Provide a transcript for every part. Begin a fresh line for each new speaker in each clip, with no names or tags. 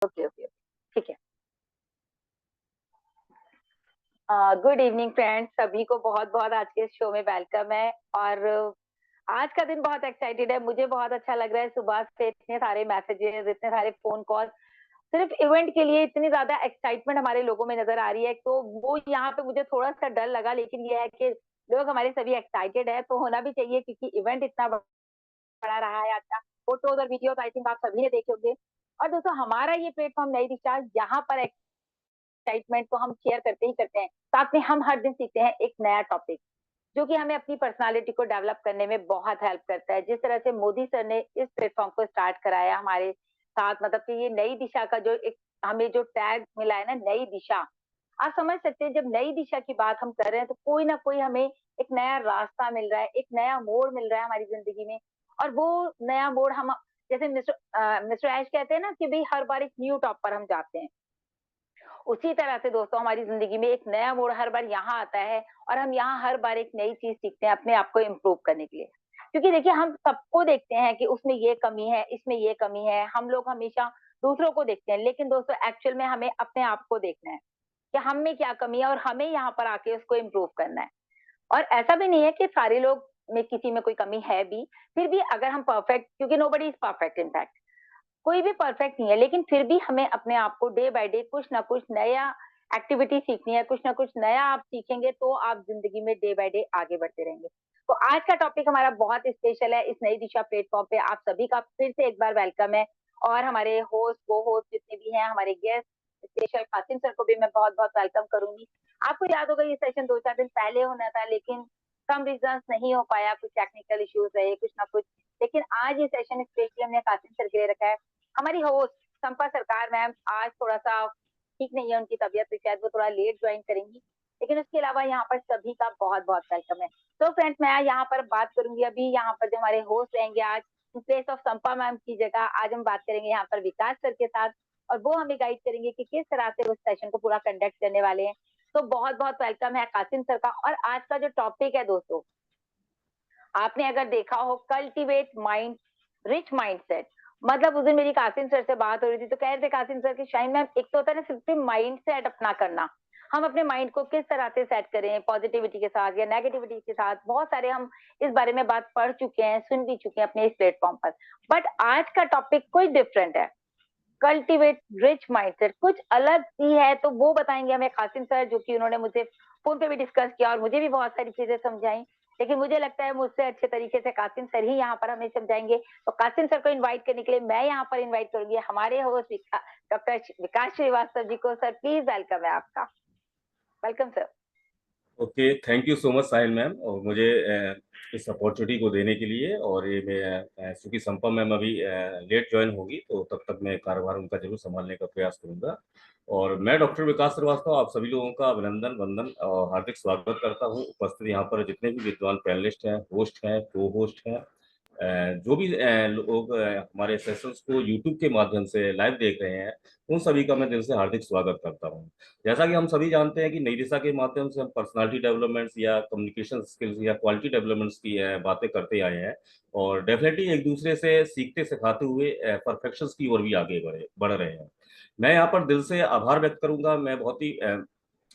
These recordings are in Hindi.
ओके ओके ठीक है। गुड इवनिंग फ्रेंड्स, सभी को बहुत बहुत आज के शो में वेलकम है। और आज का दिन बहुत एक्साइटेड है, मुझे बहुत अच्छा लग रहा है। सुबह से इतने सारे मैसेजेस, इतने सारे फोन कॉल, सिर्फ इवेंट के लिए इतनी ज्यादा एक्साइटमेंट हमारे लोगों में नजर आ रही है। तो वो यहाँ पे मुझे थोड़ा सा डर लगा, लेकिन ये है कि लोग हमारे सभी एक्साइटेड है तो होना भी चाहिए, क्योंकि इवेंट इतना बड़ा रहा है आज का। फोटोज और वीडियोस आई थिंक आप सभी ने देखे होंगे। और दोस्तों, हमारा ये प्लेटफॉर्म नई दिशा, यहाँ पर एक्साइटमेंट तो हम शेयर करते ही करते हैं, साथ में हम हर दिन सीखते हैं एक नया टॉपिक, जो कि हमें अपनी पर्सनालिटी को डेवलप करने में बहुत हेल्प करता है। जिस तरह से मोदी सर ने इस प्लेटफॉर्म को स्टार्ट कराया हमारे साथ, मतलब कि ये नई दिशा का जो एक हमें जो टैग मिला है ना, नई दिशा, आप समझ सकते हैं। जब नई दिशा की बात हम कर रहे हैं तो कोई ना कोई हमें एक नया रास्ता मिल रहा है, एक नया मोड़ मिल रहा है हमारी जिंदगी में। और वो नया मोड़ हम, जैसे मिस्टर ऐश कहते हैं ना कि भाई हर बार एक न्यू टॉप पर हम जाते हैं, उसी तरह से दोस्तों हमारी जिंदगी में एक नया मोड़ हर बार यहाँ आता है। और हम यहाँ हर बार एक नई चीज सीखते हैं अपने आप को इम्प्रूव करने के लिए। क्योंकि देखिए, हम सबको देखते हैं कि उसमें ये कमी है, इसमें ये कमी है। हम लोग हमेशा दूसरों को देखते हैं, लेकिन दोस्तों एक्चुअल में हमें अपने आप को देखना है कि हम में क्या कमी है और हमें यहाँ पर आके उसको इम्प्रूव करना है। और ऐसा भी नहीं है कि सारे लोग में किसी में कोई कमी है भी, फिर भी अगर हम परफेक्ट, क्योंकि nobody is perfect, in fact कोई भी परफेक्ट नहीं है, लेकिन फिर भी हमें अपने आप को डे बाय डे कुछ ना कुछ नया एक्टिविटी सीखनी है। कुछ ना कुछ नया आप सीखेंगे तो आप जिंदगी में डे बाय डे आगे बढ़ते रहेंगे। तो आज का टॉपिक हमारा बहुत स्पेशल है। इस नई दिशा प्लेटफॉर्म पे आप सभी का फिर से एक बार वेलकम है। और हमारे होस्ट, को होस्ट जितने भी हैं, हमारे गेस्ट स्पेशल कासिम सर को भी मैं बहुत बहुत वेलकम करूंगी। आपको याद होगा ये सेशन 2-4 दिन पहले होना था, लेकिन सम रीजंस नहीं हो पाया, कुछ टेक्निकल इश्यूज रहे, कुछ ना कुछ। लेकिन आज ये सेशन स्पेशली हमने कासिम सर के लिए रखा है। हमारी होस्ट संपा सरकार मैम आज थोड़ा सा ठीक नहीं है, उनकी तबीयत, तो शायद वो थोड़ा लेट ज्वाइन करेंगी। लेकिन उसके अलावा यहाँ पर सभी का बहुत बहुत वेलकम है। तो फ्रेंड्स, मैं यहाँ पर बात करूंगी अभी, यहाँ पर जो हमारे होस्ट रहेंगे आज इन प्लेस ऑफ संपा मैम की जगह, आज हम बात करेंगे यहाँ पर विकास सर के साथ। और वो हमें गाइड करेंगे कि किस तरह से उस सेशन को पूरा कंडक्ट करने वाले हैं। तो बहुत बहुत वेलकम है कासिम सर का। और आज का जो टॉपिक है दोस्तों, आपने अगर देखा हो, कल्टीवेट माइंड रिच माइंडसेट। मतलब उस दिन मेरी कासिम सर से बात हो रही थी, तो कह रहे थे कासिम सर की शाइन मैम, एक तो होता है ना सिर्फ माइंड सेट अपना करना, हम अपने माइंड को किस तरह से सेट करें, पॉजिटिविटी के साथ या नेगेटिविटी के साथ। बहुत सारे हम इस बारे में बात पढ़ चुके हैं, सुन भी चुके हैं अपने इस प्लेटफॉर्म पर। बट आज का टॉपिक कोई डिफरेंट है, कल्टीवेट रिच माइंडसेट, कुछ अलग ही है। तो वो बताएंगे हमें कासिम सर, जो कि उन्होंने मुझे फोन पे भी डिस्कस किया और मुझे भी बहुत सारी चीजें समझाई। लेकिन मुझे लगता है मुझसे अच्छे तरीके से कासिम सर ही यहाँ पर हमें समझाएंगे। तो कासिम सर को इनवाइट करने के लिए मैं यहाँ पर इनवाइट करूंगी हमारे होस्ट डॉक्टर विकास श्रीवास्तव जी को। सर प्लीज, वेलकम है आपका। Welcome sir.
Okay, thank you so much Sahil ma'am, और मुझे इस अपॉर्चुनिटी को देने के लिए। और ये मैं चूंकि संपा मैम अभी लेट ज्वाइन होगी, तो तब तक मैं कार्यभार उनका जरूर संभालने का प्रयास करूंगा। और मैं डॉक्टर विकास श्रीवास्तव आप सभी लोगों का अभिनंदन, वंदन और हार्दिक स्वागत करता हूं। उपस्थित यहाँ पर जितने भी विद्वान पैनलिस्ट हैं, होस्ट हैं, को होस्ट हैं, जो भी लोग हमारे सेशंस को यूट्यूब के माध्यम से लाइव देख रहे हैं, उन सभी का मैं दिल से हार्दिक स्वागत करता हूं। जैसा कि हम सभी जानते हैं कि नई दिशा के माध्यम से हम पर्सनालिटी डेवलपमेंट्स या कम्युनिकेशन स्किल्स या क्वालिटी डेवलपमेंट्स की बातें करते आए हैं। और डेफिनेटली एक दूसरे से सीखते सिखाते हुए परफेक्शंस की ओर भी आगे बढ़ रहे हैं। मैं यहाँ पर दिल से आभार व्यक्त करूंगा। मैं बहुत ही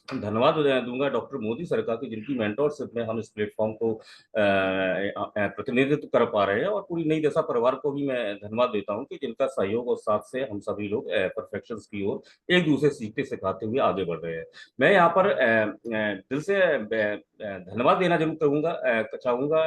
धन्यवाद दूंगा डॉक्टर मोदी सर का, कि जिनकी मेंटोरशिप में हम इस प्लेटफॉर्म को प्रतिनिधित्व कर पा रहे हैं। और पूरी नई दशा परिवार को भी मैं धन्यवाद देता हूं कि जिनका सहयोग और साथ से हम सभी लोग परफेक्शंस की ओर एक दूसरे सीखते सिखाते हुए आगे बढ़ रहे हैं। मैं यहाँ पर दिल से धन्यवाद देना जरूर चाहूंगा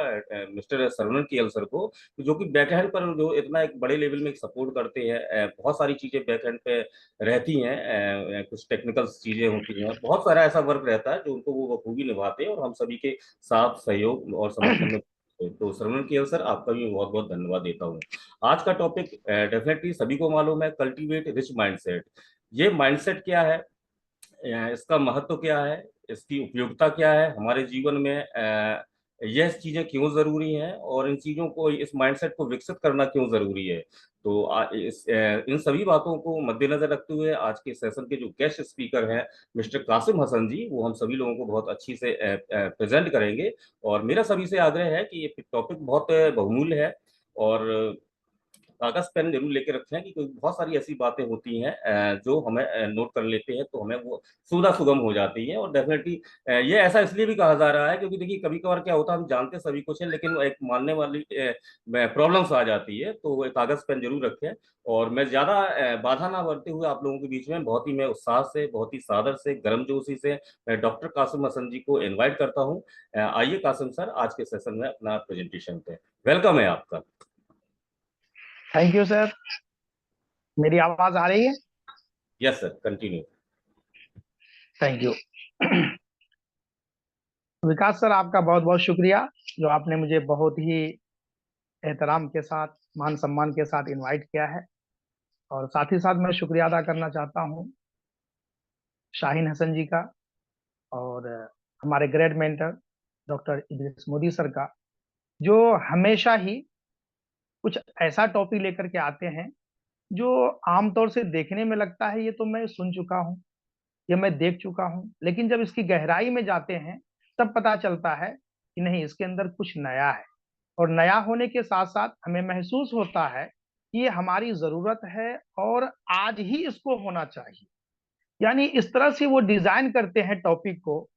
मिस्टर सरवणन के सर को, जो कि बैकहैंड पर जो इतना एक बड़े लेवल में सपोर्ट करते हैं। बहुत सारी चीजें बैकहैंड पे रहती हैं, कुछ टेक्निकल चीजें होती हैं, बहुत सारा ऐसा वर्क रहता है जो उनको वो बखूबी निभाते हैं, और हम सभी के साथ सहयोग और समर्थन में। तो श्रवण की सर, आपका भी बहुत बहुत धन्यवाद देता हूँ। आज का टॉपिक डेफिनेटली सभी को मालूम है, कल्टीवेट रिच माइंडसेट। ये माइंडसेट क्या है, इसका महत्व क्या है, इसकी उपयोगिता क्या है हमारे जीवन में, यह चीजें क्यों जरूरी हैं, और इन चीजों को, इस माइंडसेट को विकसित करना क्यों जरूरी है। तो इन सभी बातों को मद्देनजर रखते हुए आज के सेशन के जो गेस्ट स्पीकर हैं मिस्टर कासिम हसन जी, वो हम सभी लोगों को बहुत अच्छी से प्रेजेंट करेंगे। और मेरा सभी से आग्रह है कि ये टॉपिक बहुत बहुमूल्य है, और कागज पेन जरूर लेके रखें कि कोई बहुत सारी ऐसी बातें होती हैं जो हमें नोट कर लेते हैं तो हमें वो सुविधा सुगम हो जाती है। और डेफिनेटली ये ऐसा इसलिए भी कहा जा रहा है क्योंकि देखिए कभी कभार क्या होता है, हम जानते सभी कुछ है लेकिन एक मानने वाली प्रॉब्लम्स आ जाती है, तो एक कागज पेन जरूर रखें। और मैं ज्यादा बाधा ना बढ़ते हुए आप लोगों के बीच में बहुत ही मैं उत्साह से, बहुत ही सादर से, गर्मजोशी से मैं डॉक्टर कासिम हसन जी को इनवाइट करता हूं। आइए कासिम सर, आज के सेशन में अपना प्रेजेंटेशन पे वेलकम है आपका।
Thank you sir. मेरी आवाज आ रही है?
Yes sir, continue.
Thank you. Vikas sir, आपका बहुत बहुत शुक्रिया जो आपने मुझे बहुत ही एहतराम के साथ, मान सम्मान के साथ इनवाइट किया है। और साथ ही साथ मैं शुक्रिया अदा करना चाहता हूँ शाहीन हसन जी का, और हमारे grade mentor doctor Idris Modi sir का, जो हमेशा ही कुछ ऐसा टॉपिक लेकर के आते हैं जो आमतौर से देखने में लगता है ये तो मैं सुन चुका हूँ, ये मैं देख चुका हूँ, लेकिन जब इसकी गहराई में जाते हैं तब पता चलता है कि नहीं, इसके अंदर कुछ नया है। और नया होने के साथ साथ हमें महसूस होता है कि ये हमारी जरूरत है और आज ही इसको होना चाहिए। यानी इस तरह से वो डिजाइन करते हैं टॉपिक को,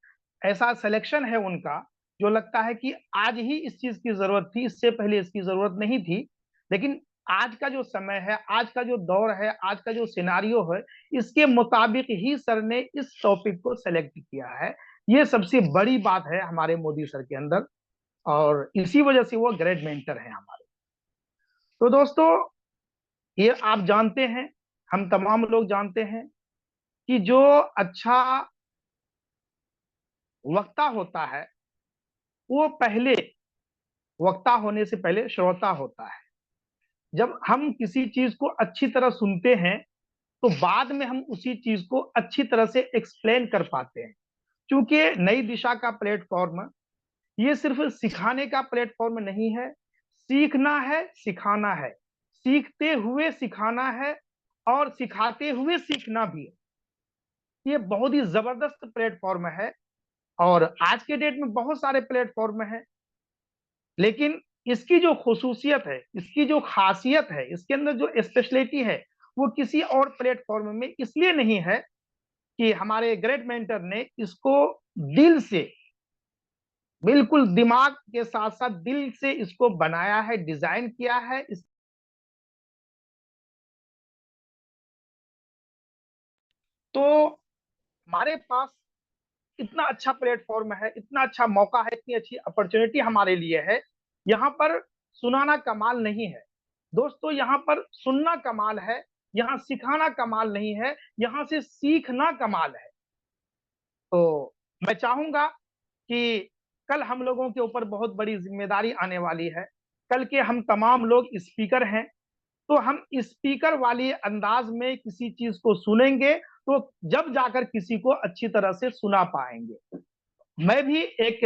ऐसा सिलेक्शन है उनका जो लगता है कि आज ही इस चीज की जरूरत थी, इससे पहले इसकी जरूरत नहीं थी। लेकिन आज का जो समय है, आज का जो दौर है, आज का जो सिनारियो है, इसके मुताबिक ही सर ने इस टॉपिक को सेलेक्ट किया है। ये सबसे बड़ी बात है हमारे मोदी सर के अंदर, और इसी वजह से वो ग्रेड मेंटर हैं हमारे। तो दोस्तों, ये आप जानते हैं, हम तमाम लोग जानते हैं कि जो अच्छा वक्ता होता है वो पहले वक्ता होने से पहले श्रोता होता है। जब हम किसी चीज को अच्छी तरह सुनते हैं तो बाद में हम उसी चीज को अच्छी तरह से एक्सप्लेन कर पाते हैं। क्योंकि नई दिशा का प्लेटफॉर्म ये सिर्फ सिखाने का प्लेटफॉर्म नहीं है, सीखना है, सिखाना है, सीखते हुए सिखाना है, और सिखाते हुए सीखना भी है। ये बहुत ही जबरदस्त प्लेटफॉर्म है। और आज के डेट में बहुत सारे प्लेटफॉर्म हैं, लेकिन इसकी जो खुसूसियत है, इसकी जो खासियत है, इसके अंदर जो स्पेशलिटी है, वो किसी और प्लेटफॉर्म में इसलिए नहीं है कि हमारे ग्रेट मेंटर ने इसको दिल से, बिल्कुल दिमाग के साथ साथ दिल से इसको बनाया है, डिजाइन किया है। तो हमारे पास इतना अच्छा प्लेटफॉर्म है, इतना अच्छा मौका है, इतनी अच्छी अपॉर्चुनिटी हमारे लिए है। यहाँ पर सुनाना कमाल नहीं है दोस्तों, यहाँ पर सुनना कमाल है। यहाँ सिखाना कमाल नहीं है, यहाँ से सीखना कमाल है। तो मैं चाहूंगा कि कल हम लोगों के ऊपर बहुत बड़ी जिम्मेदारी आने वाली है। कल के हम तमाम लोग स्पीकर हैं, तो हम स्पीकर वाली अंदाज में किसी चीज को सुनेंगे तो जब जाकर किसी को अच्छी तरह से सुना पाएंगे। मैं भी एक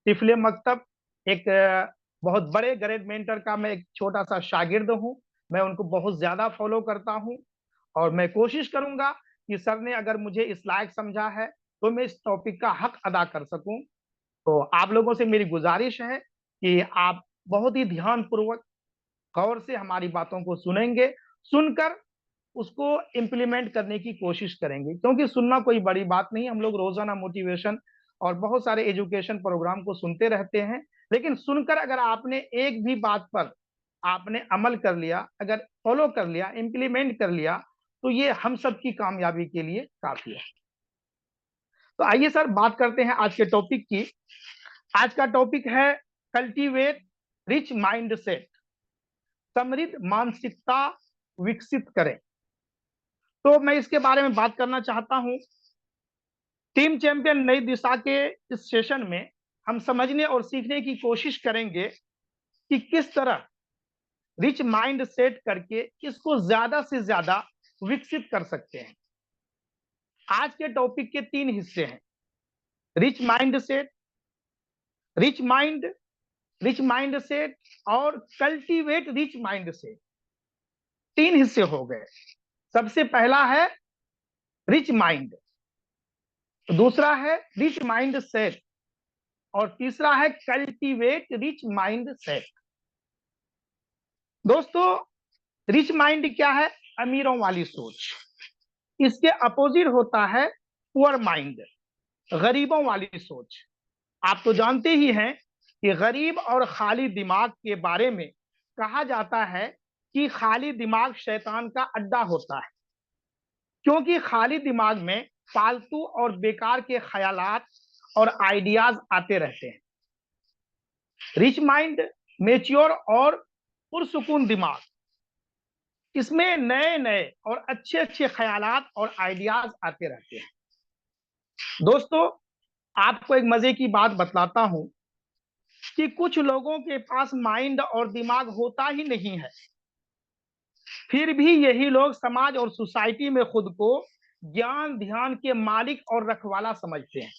तिफले मकतब, एक बहुत बड़े ग्रेड मेंटर का मैं एक छोटा सा शागिर्द हूं। मैं उनको बहुत ज्यादा फॉलो करता हूं, और मैं कोशिश करूंगा कि सर ने अगर मुझे इस लायक समझा है तो मैं इस टॉपिक का हक अदा कर सकूं। तो आप लोगों से मेरी गुजारिश है कि आप बहुत ही ध्यानपूर्वक, गौर से हमारी बातों को सुनेंगे, सुनकर उसको इम्प्लीमेंट करने की कोशिश करेंगे। क्योंकि सुनना कोई बड़ी बात नहीं, हम लोग रोजाना मोटिवेशन और बहुत सारे एजुकेशन प्रोग्राम को सुनते रहते हैं, लेकिन सुनकर अगर आपने एक भी बात पर आपने अमल कर लिया, अगर फॉलो कर लिया, इम्प्लीमेंट कर लिया, तो ये हम सब की कामयाबी के लिए काफी है। तो आइए सर, बात करते हैं आज के टॉपिक की। आज का टॉपिक है कल्टीवेट रिच माइंड सेट, समृद्ध मानसिकता विकसित करें। तो मैं इसके बारे में बात करना चाहता हूं। टीम चैंपियन नई दिशा के इस सेशन में हम समझने और सीखने की कोशिश करेंगे कि किस तरह रिच माइंड सेट करके इसको ज्यादा से ज्यादा विकसित कर सकते हैं। आज के टॉपिक के 3 हिस्से हैं: rich mind set, rich mind set और कल्टीवेट रिच माइंड सेट। 3 हिस्से हो गए। सबसे पहला है रिच माइंड, दूसरा है रिच माइंड सेट, और तीसरा है कल्टीवेट रिच माइंड सेट। दोस्तों, रिच माइंड क्या है? अमीरों वाली सोच। इसके अपोजिट होता है पुअर माइंड, गरीबों वाली सोच। आप तो जानते ही हैं कि गरीब और खाली दिमाग के बारे में कहा जाता है कि खाली दिमाग शैतान का अड्डा होता है, क्योंकि खाली दिमाग में फालतू और बेकार के ख्यालात और आइडियाज आते रहते हैं। रिच माइंड मेच्योर और पुरसुकून दिमाग, इसमें नए नए और अच्छे अच्छे ख्यालात और आइडियाज आते रहते हैं। दोस्तों, आपको एक मजे की बात बतलाता हूं कि कुछ लोगों के पास माइंड और दिमाग होता ही नहीं है, फिर भी यही लोग समाज और सोसाइटी में खुद को ज्ञान ध्यान के मालिक और रखवाला समझते हैं।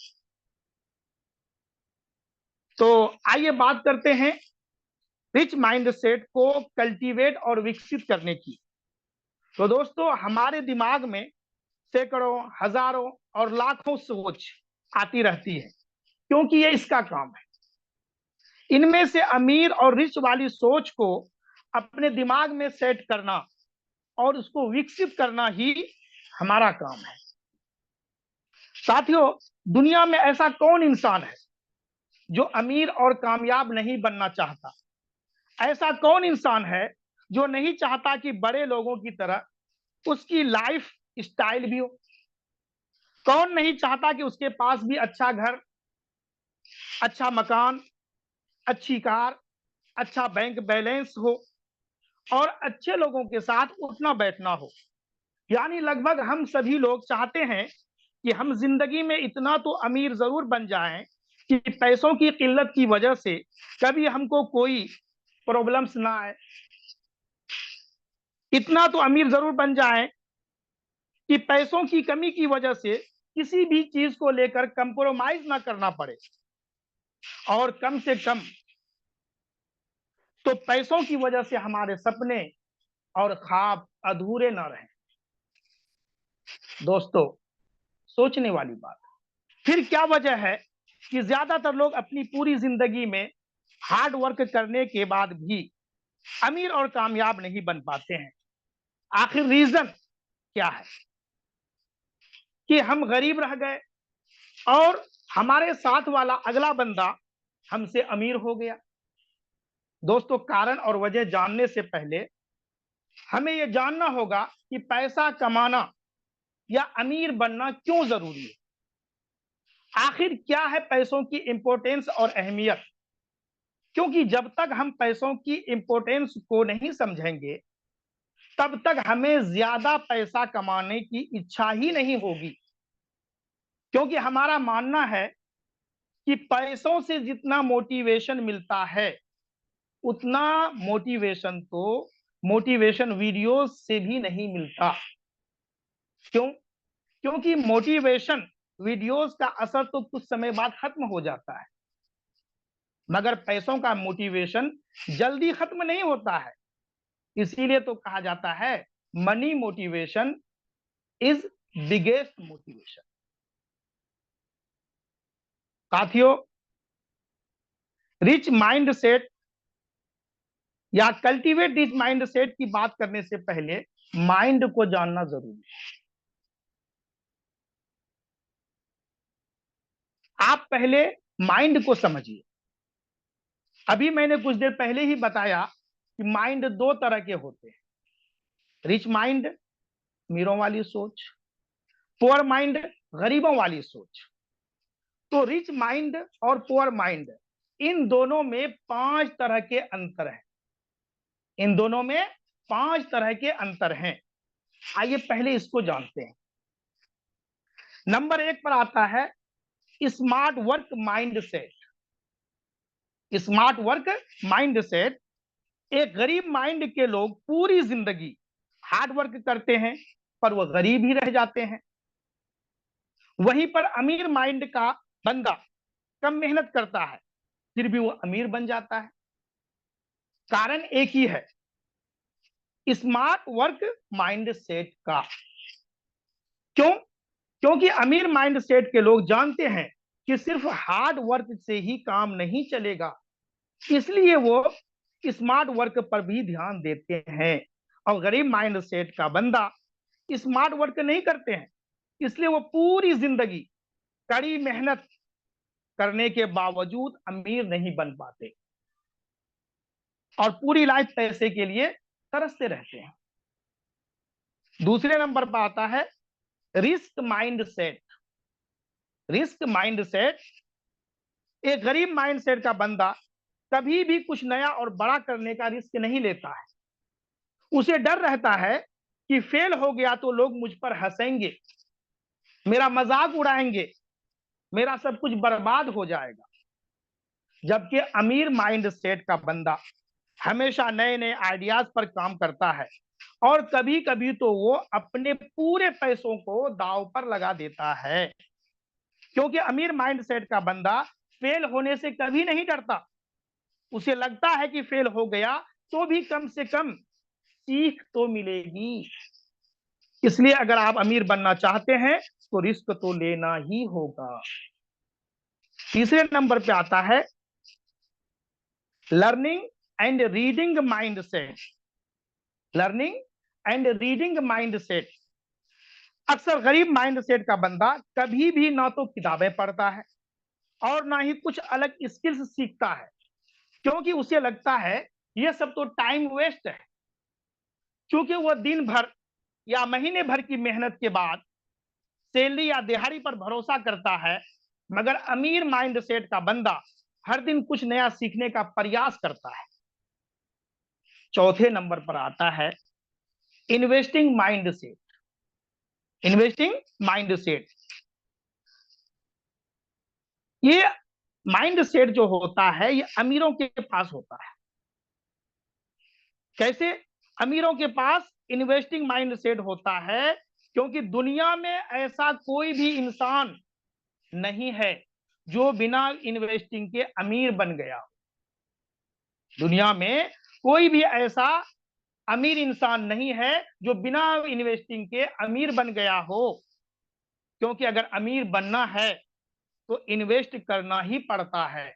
तो आइए बात करते हैं रिच माइंडसेट को कल्टीवेट और विकसित करने की। तो दोस्तों, हमारे दिमाग में सैकड़ों, हजारों और लाखों सोच आती रहती है, क्योंकि ये इसका काम है। इनमें से अमीर और रिच वाली सोच को अपने दिमाग में सेट करना और उसको विकसित करना ही हमारा काम है। साथियों, दुनिया में ऐसा कौन इंसान है जो अमीर और कामयाब नहीं बनना चाहता? ऐसा कौन इंसान है जो नहीं चाहता कि बड़े लोगों की तरह उसकी लाइफ स्टाइल भी हो? कौन नहीं चाहता कि उसके पास भी अच्छा घर, अच्छा मकान, अच्छी कार, अच्छा बैंक बैलेंस हो और अच्छे लोगों के साथ उठना बैठना हो? यानी लगभग हम सभी लोग चाहते हैं कि हम जिंदगी में इतना तो अमीर जरूर बन जाएं कि पैसों की किल्लत की वजह से कभी हमको कोई प्रॉब्लम्स ना आए। इतना तो अमीर जरूर बन जाएं कि पैसों की कमी की वजह से किसी भी चीज को लेकर कंप्रोमाइज ना करना पड़े, और कम से कम तो पैसों की वजह से हमारे सपने और ख्वाब अधूरे ना रहें। दोस्तों, सोचने वाली बात। फिर क्या वजह है कि ज्यादातर लोग अपनी पूरी जिंदगी में हार्ड वर्क करने के बाद भी अमीर और कामयाब नहीं बन पाते हैं? आखिर रीजन क्या है कि हम गरीब रह गए और हमारे साथ वाला अगला बंदा हमसे अमीर हो गया? दोस्तों, कारण और वजह जानने से पहले हमें यह जानना होगा कि पैसा कमाना या अमीर बनना क्यों जरूरी है। आखिर क्या है पैसों की इंपॉर्टेंस और अहमियत? क्योंकि जब तक हम पैसों की इंपॉर्टेंस को नहीं समझेंगे, तब तक हमें ज्यादा पैसा कमाने की इच्छा ही नहीं होगी। क्योंकि हमारा मानना है कि पैसों से जितना मोटिवेशन मिलता है, उतना मोटिवेशन तो मोटिवेशन वीडियोस से भी नहीं मिलता। क्यों? क्योंकि मोटिवेशन वीडियोस का असर तो कुछ समय बाद खत्म हो जाता है, मगर पैसों का मोटिवेशन जल्दी खत्म नहीं होता है। इसीलिए तो कहा जाता है money motivation is biggest motivation. साथियों, रिच माइंड सेट या कल्टीवेट रिच माइंड सेट की बात करने से पहले माइंड को जानना जरूरी है। आप पहले माइंड को समझिए। अभी मैंने कुछ देर पहले ही बताया कि माइंड दो तरह के होते हैं, रिच माइंड अमीरों वाली सोच, पुअर माइंड गरीबों वाली सोच। तो रिच माइंड और पुअर माइंड, इन दोनों में 5 तरह के अंतर हैं। इन दोनों में 5 तरह के अंतर हैं। आइए पहले इसको जानते हैं। नंबर 1 पर आता है smart work mind set. Smart work mind set, एक गरीब माइंड के लोग पूरी जिंदगी हार्ड वर्क करते हैं पर वह गरीब ही रह जाते हैं। वहीं पर अमीर माइंड का बंदा कम मेहनत करता है, फिर भी वो अमीर बन जाता है। कारण एक ही है, स्मार्ट वर्क माइंड सेट का। क्यों? क्योंकि अमीर माइंड सेट के लोग जानते हैं कि सिर्फ हार्ड वर्क से ही काम नहीं चलेगा, इसलिए वो स्मार्ट वर्क पर भी ध्यान देते हैं। और गरीब माइंड सेट का बंदा स्मार्ट वर्क नहीं करते हैं, इसलिए वो पूरी जिंदगी कड़ी मेहनत करने के बावजूद अमीर नहीं बन पाते और पूरी लाइफ पैसे के लिए तरसते रहते हैं। दूसरे नंबर पर आता है risk mind set. Risk mind set, एक गरीब माइंड सेट का बंदा कभी भी कुछ नया और बड़ा करने का रिस्क नहीं लेता है। उसे डर रहता है कि फेल हो गया तो लोग मुझ पर हंसेंगे, मेरा मजाक उड़ाएंगे, मेरा सब कुछ बर्बाद हो जाएगा। जबकि अमीर माइंड सेट का बंदा हमेशा नए नए आइडियाज पर काम करता है और कभी कभी तो वो अपने पूरे पैसों को दांव पर लगा देता है, क्योंकि अमीर माइंड सेट का बंदा फेल होने से कभी नहीं डरता। उसे लगता है कि फेल हो गया तो भी कम से कम सीख तो मिलेगी। इसलिए अगर आप अमीर बनना चाहते हैं तो रिस्क तो लेना ही होगा। तीसरे नंबर पे आता है learning and reading mind set. Learning and reading mind set, अक्सर गरीब माइंड सेट का बंदा कभी भी ना तो किताबें पढ़ता है और ना ही कुछ अलग स्किल्स सीखता है, क्योंकि उसे लगता है ये सब तो टाइम वेस्ट है। क्योंकि वह दिन भर या महीने भर की मेहनत के बाद सैलरी या दिहाड़ी पर भरोसा करता है, मगर अमीर माइंड सेट का बंदा हर दिन कुछ नया सीखने का प्रयास करता है। चौथे नंबर पर आता है investing mind set. Investing mind set, ये माइंड सेट जो होता है ये अमीरों के पास होता है। कैसे अमीरों के पास इन्वेस्टिंग माइंड सेट होता है? क्योंकि दुनिया में ऐसा कोई भी इंसान नहीं है जो बिना इन्वेस्टिंग के अमीर बन गया। दुनिया में कोई भी ऐसा अमीर इंसान नहीं है जो बिना इन्वेस्टिंग के अमीर बन गया हो। क्योंकि अगर अमीर बनना है तो इन्वेस्ट करना ही पड़ता है,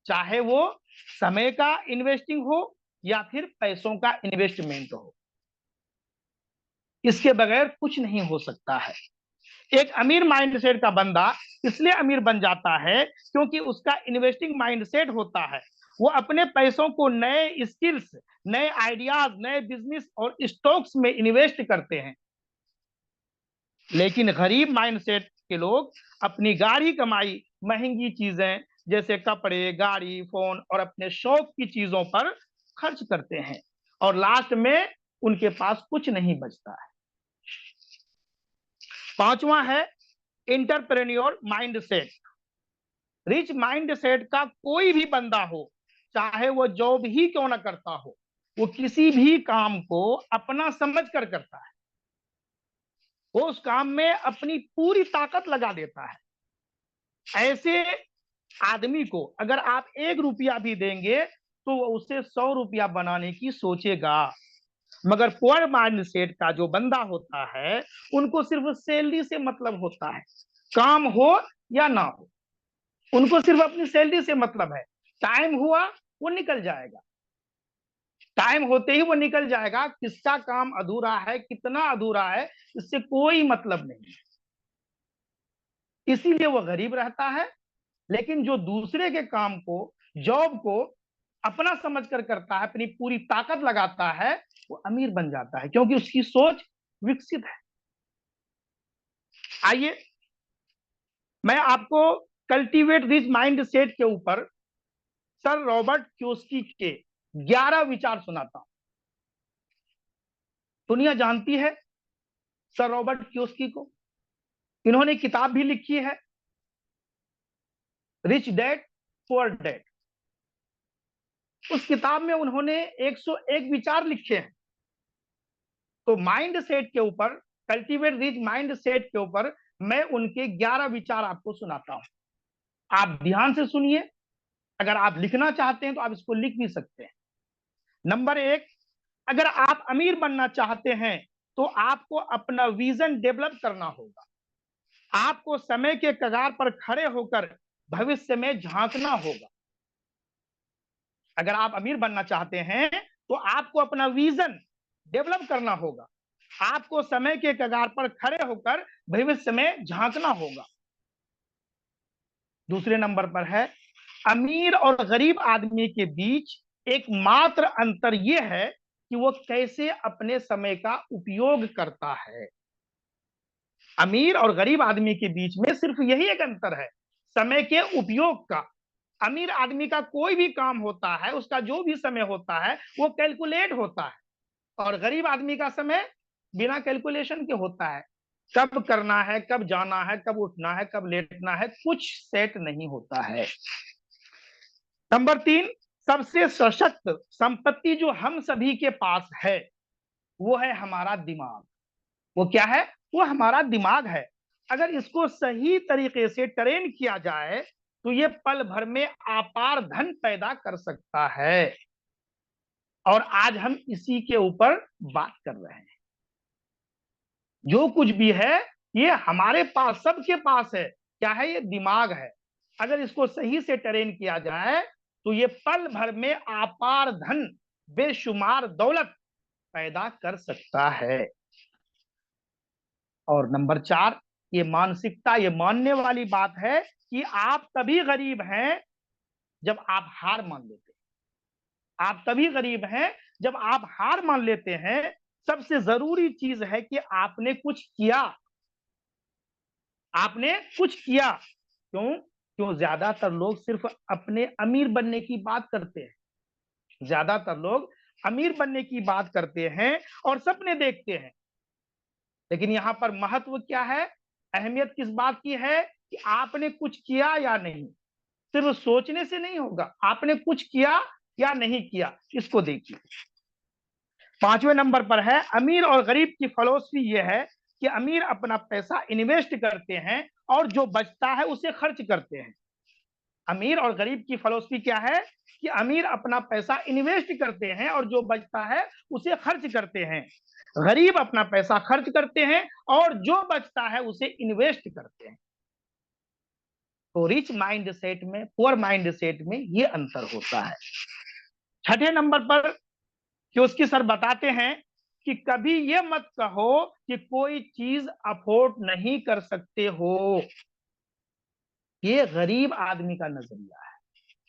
चाहे वो समय का इन्वेस्टिंग हो या फिर पैसों का इन्वेस्टमेंट हो। इसके बगैर कुछ नहीं हो सकता है। एक अमीर माइंडसेट का बंदा इसलिए अमीर बन जाता है क्योंकि उसका इन्वेस्टिंग माइंडसेट होता है। वो अपने पैसों को नए स्किल्स, नए आइडियाज, नए बिजनेस और स्टॉक्स में इन्वेस्ट करते हैं। लेकिन गरीब माइंडसेट के लोग अपनी गाढ़ी कमाई महंगी चीजें जैसे कपड़े, गाड़ी, फोन और अपने शौक की चीजों पर खर्च करते हैं और लास्ट में उनके पास कुछ नहीं बचता है। पांचवा है एंटरप्रेन्योर माइंडसेट। रिच माइंडसेट का कोई भी बंदा हो, चाहे वो जॉब ही क्यों ना करता हो, वो किसी भी काम को अपना समझ कर करता है। वो उस काम में अपनी पूरी ताकत लगा देता है। ऐसे आदमी को अगर आप 1 रुपया भी देंगे तो वो उसे 100 रुपया बनाने की सोचेगा। मगर पुअर माइंडसेट का जो बंदा होता है उनको सिर्फ सैलरी से मतलब होता है, काम हो या ना हो, उनको सिर्फ अपनी सैलरी से मतलब है। टाइम हुआ वो निकल जाएगा, टाइम होते ही वो निकल जाएगा। किसका काम अधूरा है, कितना अधूरा है, इससे कोई मतलब नहीं। इसीलिए वो गरीब रहता है। लेकिन जो दूसरे के काम को, जॉब को अपना समझ कर करता है, अपनी पूरी ताकत लगाता है, वो अमीर बन जाता है क्योंकि उसकी सोच विकसित है। आइए मैं आपको कल्टीवेट रिच माइंड सेट के ऊपर सर रॉबर्ट कियोसाकी के 11 विचार सुनाता हूं। दुनिया जानती है सर रॉबर्ट कियोसाकी को। इन्होंने किताब भी लिखी है, रिच डैड पुअर डैड। उस किताब में उन्होंने 101 विचार लिखे हैं। तो माइंड सेट के ऊपर, कल्टीवेट रिच माइंड सेट के ऊपर मैं उनके 11 विचार आपको सुनाता हूं। आप ध्यान से सुनिए। अगर आप लिखना चाहते हैं तो आप इसको लिख भी सकते हैं। नंबर 1, अगर आप अमीर बनना चाहते हैं तो आपको अपना विजन डेवलप करना होगा। आपको समय के कगार पर खड़े होकर भविष्य में झांकना होगा। अगर आप अमीर बनना चाहते हैं तो आपको अपना विजन डेवलप करना होगा। आपको समय के कगार पर खड़े होकर भविष्य में झांकना होगा। दूसरे नंबर पर है, अमीर और गरीब आदमी के बीच एकमात्र अंतर यह है कि वो कैसे अपने समय का उपयोग करता है। अमीर और गरीब आदमी के बीच में सिर्फ यही एक अंतर है, समय के उपयोग का। अमीर आदमी का कोई भी काम होता है, उसका जो भी समय होता है वो कैलकुलेट होता है, और गरीब आदमी का समय बिना कैलकुलेशन के होता है। कब करना है, कब जाना है, कब उठना है, कब लेटना है, कुछ सेट नहीं होता है। नंबर 3, सबसे सशक्त संपत्ति जो हम सभी के पास है वो है हमारा दिमाग। वो क्या है? वो हमारा दिमाग है। अगर इसको सही तरीके से ट्रेन किया जाए तो ये पल भर में अपार धन पैदा कर सकता है, और आज हम इसी के ऊपर बात कर रहे हैं। जो कुछ भी है ये हमारे पास, सबके पास है। क्या है? ये दिमाग है। अगर इसको सही से ट्रेन किया जाए तो ये पल भर में अपार धन, बेशुमार दौलत पैदा कर सकता है। और नंबर 4, ये मानसिकता, ये मानने वाली बात है कि आप तभी गरीब हैं जब आप हार मान लेते हैं। आप तभी गरीब हैं जब आप हार मान लेते हैं। सबसे जरूरी चीज है कि आपने कुछ किया, आपने कुछ किया। क्यों ज्यादातर लोग सिर्फ अपने अमीर बनने की बात करते हैं। ज्यादातर लोग अमीर बनने की बात करते हैं और सपने देखते हैं, लेकिन यहां पर महत्व क्या है, अहमियत किस बात की है कि आपने कुछ किया या नहीं। सिर्फ सोचने से नहीं होगा, आपने कुछ किया या नहीं किया, इसको देखिए। 5वें नंबर पर है, अमीर और गरीब की फिलॉसफी यह है कि अमीर अपना पैसा इन्वेस्ट करते हैं और जो बचता है उसे खर्च करते हैं। अमीर और गरीब की फिलॉसफी क्या है कि अमीर अपना पैसा इन्वेस्ट करते हैं और जो बचता है उसे खर्च करते हैं। गरीब अपना पैसा खर्च करते हैं और जो बचता है उसे इन्वेस्ट करते हैं। तो रिच माइंड सेट में, पुअर माइंड सेट में ये अंतर होता है। 6ठे नंबर पर क्योस्की सर बताते हैं कि कभी ये मत कहो कि कोई चीज अफोर्ड नहीं कर सकते हो। ये गरीब आदमी का नजरिया है।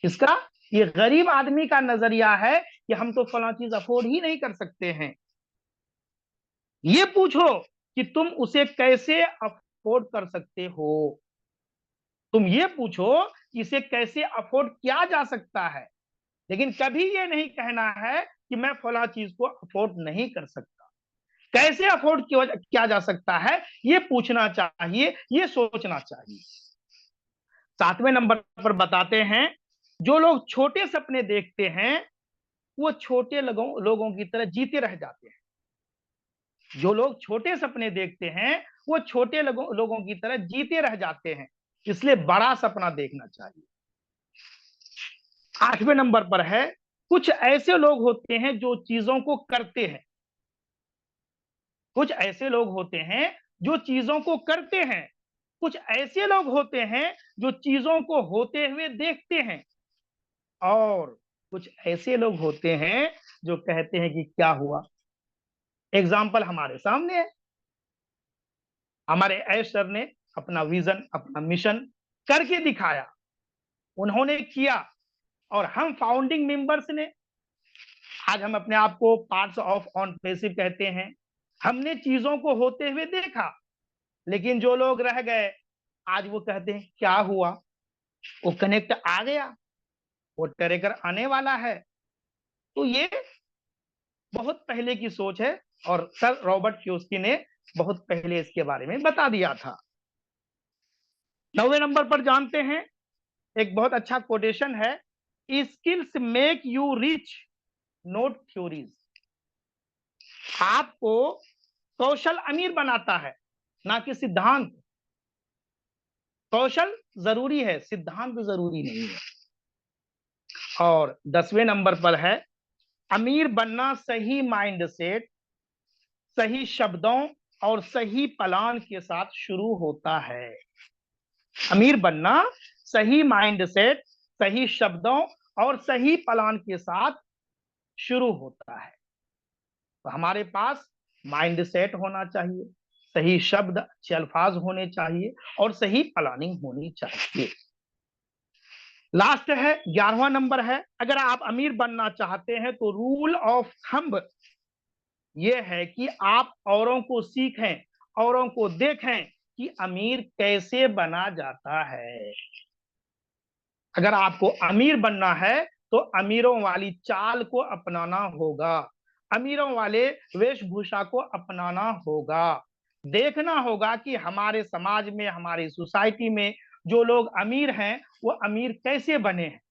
किसका? ये गरीब आदमी का नजरिया है कि हम तो फला चीज अफोर्ड ही नहीं कर सकते हैं। ये पूछो कि तुम उसे कैसे अफोर्ड कर सकते हो। तुम ये पूछो कि इसे कैसे अफोर्ड किया जा सकता है, लेकिन कभी ये नहीं कहना है कि मैं फला चीज को अफोर्ड नहीं कर सकता। कैसे अफोर्ड किया जा सकता है ये पूछना चाहिए, ये सोचना चाहिए। 7वें नंबर पर बताते हैं, जो लोग छोटे सपने देखते हैं वो छोटे लोगों की तरह जीते रह जाते हैं। जो लोग छोटे सपने देखते हैं वो छोटे लोगों की तरह जीते रह जाते हैं, इसलिए बड़ा सपना देखना चाहिए। 8वें नंबर पर है, कुछ ऐसे लोग होते हैं जो चीजों को करते हैं। कुछ ऐसे लोग होते हैं जो चीजों को करते हैं। कुछ ऐसे लोग होते हैं जो चीजों को होते हुए देखते हैं, और कुछ ऐसे लोग होते हैं जो कहते हैं कि क्या हुआ। एग्जाम्पल हमारे सामने है। हमारे ऐश सर ने अपना विजन, अपना मिशन करके दिखाया, उन्होंने किया, और हम फाउंडिंग मेंबर्स ने, आज हम अपने आप को पार्ट्स ऑफ ऑन पैसिव कहते हैं। हमने चीजों को होते हुए देखा, लेकिन जो लोग रह गए आज वो कहते हैं क्या हुआ, वो कनेक्ट आ गया, वो ट्रेकर आने वाला है। तो ये बहुत पहले की सोच है, और सर रॉबर्ट कियोसाकी ने बहुत पहले इसके बारे में बता दिया था। 9वें नंबर पर जानते हैं, एक बहुत अच्छा कोटेशन है, skills make you rich note theories. आपको कौशल अमीर बनाता है, ना कि सिद्धांत। कौशल जरूरी है, सिद्धांत जरूरी नहीं है। और 10वें नंबर पर है, अमीर बनना सही माइंड सेट, सही शब्दों और सही प्लान के साथ शुरू होता है। अमीर बनना सही माइंड सेट, सही शब्दों और सही प्लान के साथ शुरू होता है। तो हमारे पास माइंड सेट होना चाहिए, सही शब्द अच्छे अल्फाज होने चाहिए और सही प्लानिंग होनी चाहिए। लास्ट है 11वां नंबर है, अगर आप अमीर बनना चाहते हैं तो रूल ऑफ थंब ये है कि आप औरों को सीखें, औरों को देखें कि अमीर कैसे बना जाता है। अगर आपको अमीर बनना है तो अमीरों वाली चाल को अपनाना होगा, अमीरों वाले वेशभूषा को अपनाना होगा, देखना होगा कि हमारे समाज में, हमारी सोसाइटी में जो लोग अमीर हैं वो अमीर कैसे बने हैं।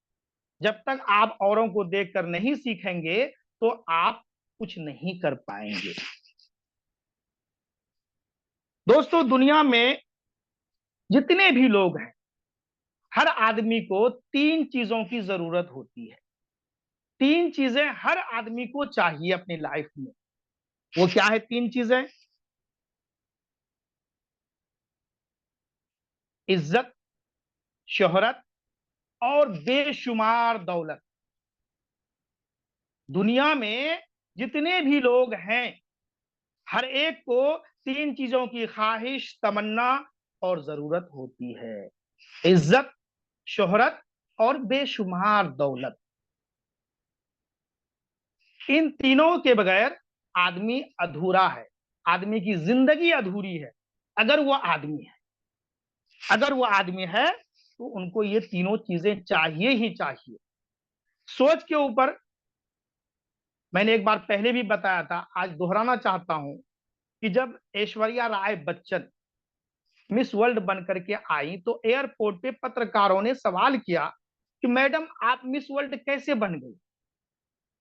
जब तक आप औरों को देखकर नहीं सीखेंगे तो आप कुछ नहीं कर पाएंगे। दोस्तों, दुनिया में जितने भी लोग हैं, हर आदमी को 3 चीजों की जरूरत होती है। 3 चीजें हर आदमी को चाहिए अपनी लाइफ में। वो क्या है 3 चीजें? इज्जत, शोहरत और बेशुमार दौलत। दुनिया में जितने भी लोग हैं, हर एक को 3 चीजों की ख्वाहिश, तमन्ना और जरूरत होती है। इज्जत, शोहरत और बेशुमार दौलत। इन तीनों के बगैर आदमी अधूरा है, आदमी की जिंदगी अधूरी है। अगर वो आदमी है, अगर वो आदमी है तो उनको ये तीनों चीजें चाहिए ही चाहिए। सोच के ऊपर मैंने एक बार पहले भी बताया था, आज दोहराना चाहता हूं कि जब ऐश्वर्या राय बच्चन मिस वर्ल्ड बन करके आई तो एयरपोर्ट पे पत्रकारों ने सवाल किया कि मैडम आप मिस वर्ल्ड कैसे बन गई।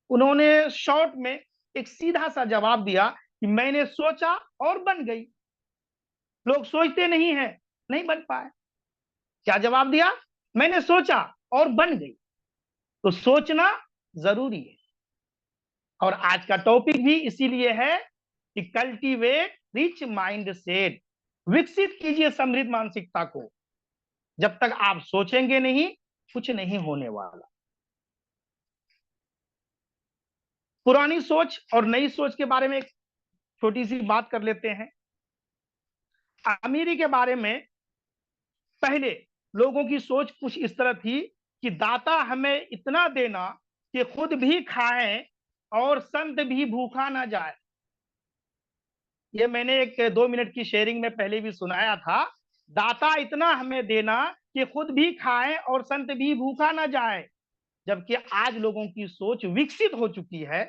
उन्होंने शॉर्ट में एक सीधा सा जवाब दिया कि मैंने सोचा और बन गई। लोग सोचते नहीं है, नहीं बन पाए। क्या जवाब दिया? मैंने सोचा और बन गई। तो सोचना जरूरी है। और आज का टॉपिक भी इसीलिए है कि कल्टीवेट रिच माइंड सेट, विकसित कीजिए समृद्ध मानसिकता को। जब तक आप सोचेंगे नहीं, कुछ नहीं होने वाला। पुरानी सोच और नई सोच के बारे में एक छोटी सी बात कर लेते हैं। अमीरी के बारे में पहले लोगों की सोच कुछ इस तरह थी कि दाता हमें इतना देना कि खुद भी खाएं और संत भी भूखा ना जाए। ये मैंने एक 2 मिनट की शेयरिंग में पहले भी सुनाया था। दाता इतना हमें देना कि खुद भी खाएं और संत भी भूखा ना जाए। जबकि आज लोगों की सोच विकसित हो चुकी है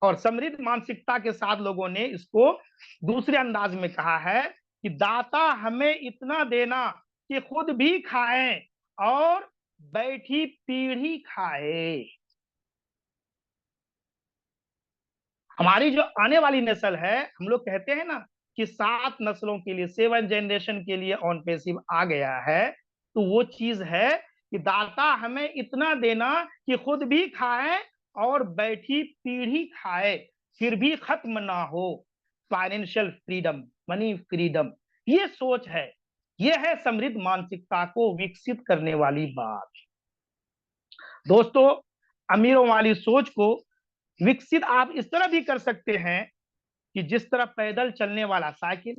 और समृद्ध मानसिकता के साथ लोगों ने इसको दूसरे अंदाज में कहा है कि दाता हमें इतना देना कि खुद भी खाएं और बैठी पीढ़ी खाए। हमारी जो आने वाली नस्ल है, हम लोग कहते हैं ना कि 7 नस्लों के लिए, 7 जनरेशन के लिए ऑन पैसिव आ गया है। तो वो चीज है कि दाता हमें इतना देना कि खुद भी खाए और बैठी पीढ़ी खाए, फिर भी खत्म ना हो। फाइनेंशियल फ्रीडम, मनी फ्रीडम, ये सोच है। ये है समृद्ध मानसिकता को विकसित करने वाली बात। दोस्तों, अमीरों वाली सोच को विकसित आप इस तरह भी कर सकते हैं कि जिस तरह पैदल चलने वाला साइकिल,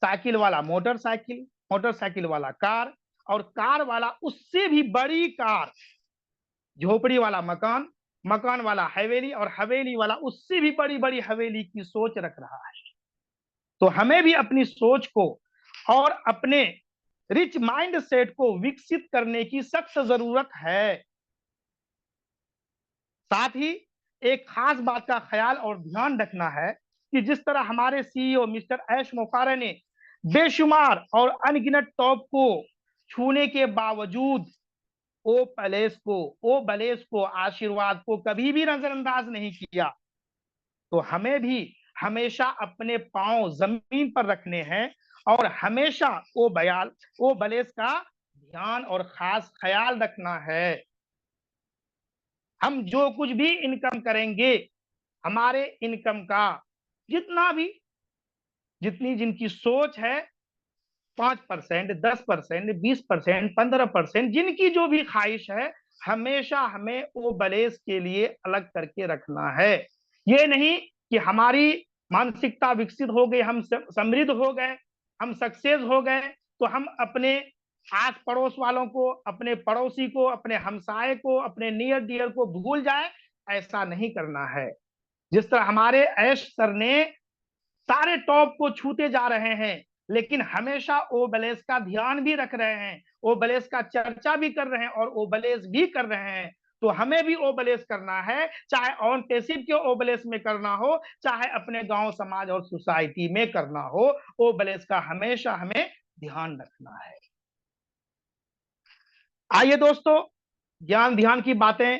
साइकिल वाला मोटरसाइकिल, मोटरसाइकिल वाला कार और कार वाला उससे भी बड़ी कार, झोपड़ी वाला मकान, मकान वाला हवेली और हवेली वाला उससे भी बड़ी बड़ी हवेली की सोच रख रहा है। तो हमें भी अपनी सोच को और अपने रिच माइंड सेट को विकसित करने की सख्त जरूरत है। साथ ही एक खास बात का ख्याल और ध्यान रखना है कि जिस तरह हमारे सीईओ मिस्टर ऐश मोकारे ने बेशुमार और अनगिनत टॉप को छूने के बावजूद ओ बलेस को, आशीर्वाद को कभी भी नजरअंदाज नहीं किया, तो हमें भी हमेशा अपने पांव जमीन पर रखने हैं और हमेशा ओ बलेस का ध्यान और खास ख्याल रखना है। हम जो कुछ भी इनकम करेंगे, हमारे इनकम का जितना भी, जितनी जिनकी सोच है, 5%, 10%, 20%, 15%, जिनकी जो भी ख्वाहिश है, हमेशा हमें वो बलेस के लिए अलग करके रखना है। ये नहीं कि हमारी मानसिकता विकसित हो गई, हम समृद्ध हो गए, हम सक्सेस हो गए, तो हम अपने आस पड़ोस वालों को, अपने पड़ोसी को, अपने हमसाए को, अपने नियर डियर को भूल जाए, ऐसा नहीं करना है। जिस तरह हमारे ऐश सर ने सारे टॉप को छूते जा रहे हैं, लेकिन हमेशा ओबलेस का ध्यान भी रख रहे हैं, ओबलेस का चर्चा भी कर रहे हैं और ओबलेस भी कर रहे हैं। तो हमें भी ओबलेस करना है, चाहे ऑन पैसिव के ओबलेस में करना हो, चाहे अपने गांव समाज और सोसाइटी में करना हो, ओबलेस का हमेशा हमें ध्यान रखना है। आइए दोस्तों, ज्ञान ध्यान की बातें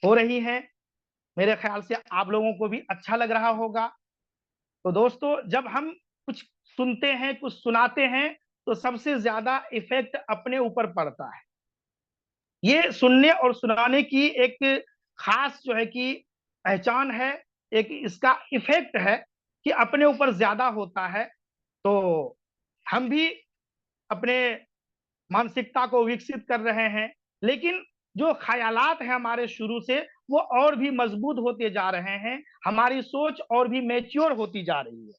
हो रही हैं, मेरे ख्याल से आप लोगों को भी अच्छा लग रहा होगा। तो दोस्तों, जब हम कुछ सुनते हैं, कुछ सुनाते हैं, तो सबसे ज्यादा इफेक्ट अपने ऊपर पड़ता है। ये सुनने और सुनाने की एक खास जो है कि पहचान है, एक इसका इफेक्ट है कि अपने ऊपर ज्यादा होता है। तो हम भी अपने मानसिकता को विकसित कर रहे हैं, लेकिन जो ख्यालात हैं हमारे शुरू से, वो और भी मजबूत होते जा रहे हैं, हमारी सोच और भी मैच्योर होती जा रही है।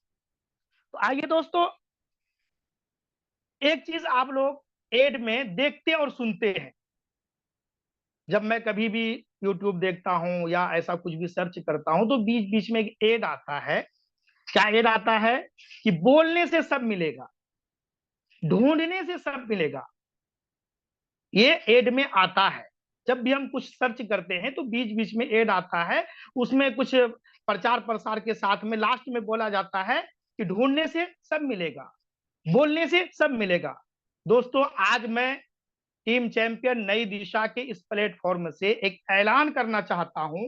तो आइए दोस्तों, एक चीज आप लोग एड में देखते और सुनते हैं। जब मैं कभी भी यूट्यूब देखता हूं या ऐसा कुछ भी सर्च करता हूं, तो बीच बीच में एक एड आता है। क्या एड आता है? कि बोलने से सब मिलेगा, ढूंढने से सब मिलेगा। ये एड में आता है। जब भी हम कुछ सर्च करते हैं तो बीच बीच में एड आता है, उसमें कुछ प्रचार प्रसार के साथ में लास्ट में बोला जाता है कि ढूंढने से सब मिलेगा, बोलने से सब मिलेगा। दोस्तों, आज मैं टीम चैंपियन नई दिशा के इस प्लेटफॉर्म से एक ऐलान करना चाहता हूं,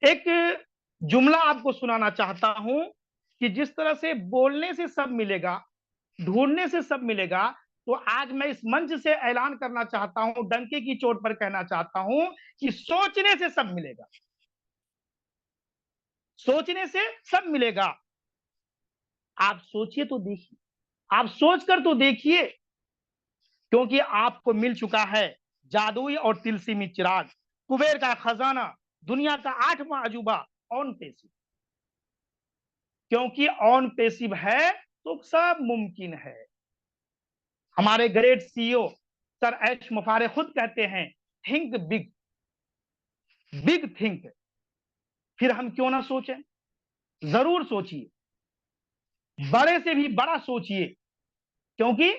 एक जुमला आपको सुनाना चाहता हूं कि जिस तरह से बोलने से सब मिलेगा, ढूंढने से सब मिलेगा, तो आज मैं इस मंच से ऐलान करना चाहता हूं, डंके की चोट पर कहना चाहता हूं कि सोचने से सब मिलेगा, सोचने से सब मिलेगा। आप सोचिए तो देखिए, आप सोचकर तो देखिए, क्योंकि आपको मिल चुका है जादुई और तिलस्मी चिराग, कुबेर का खजाना, दुनिया का 8वां अजूबा, ऑन पैसिव। क्योंकि ऑन पैसिव है तो सब मुमकिन है। हमारे ग्रेट सीईओ सर एच मुफारे खुद कहते हैं, थिंक बिग, बिग थिंक। फिर हम क्यों ना सोचें? जरूर सोचिए, बड़े से भी बड़ा सोचिए, क्योंकि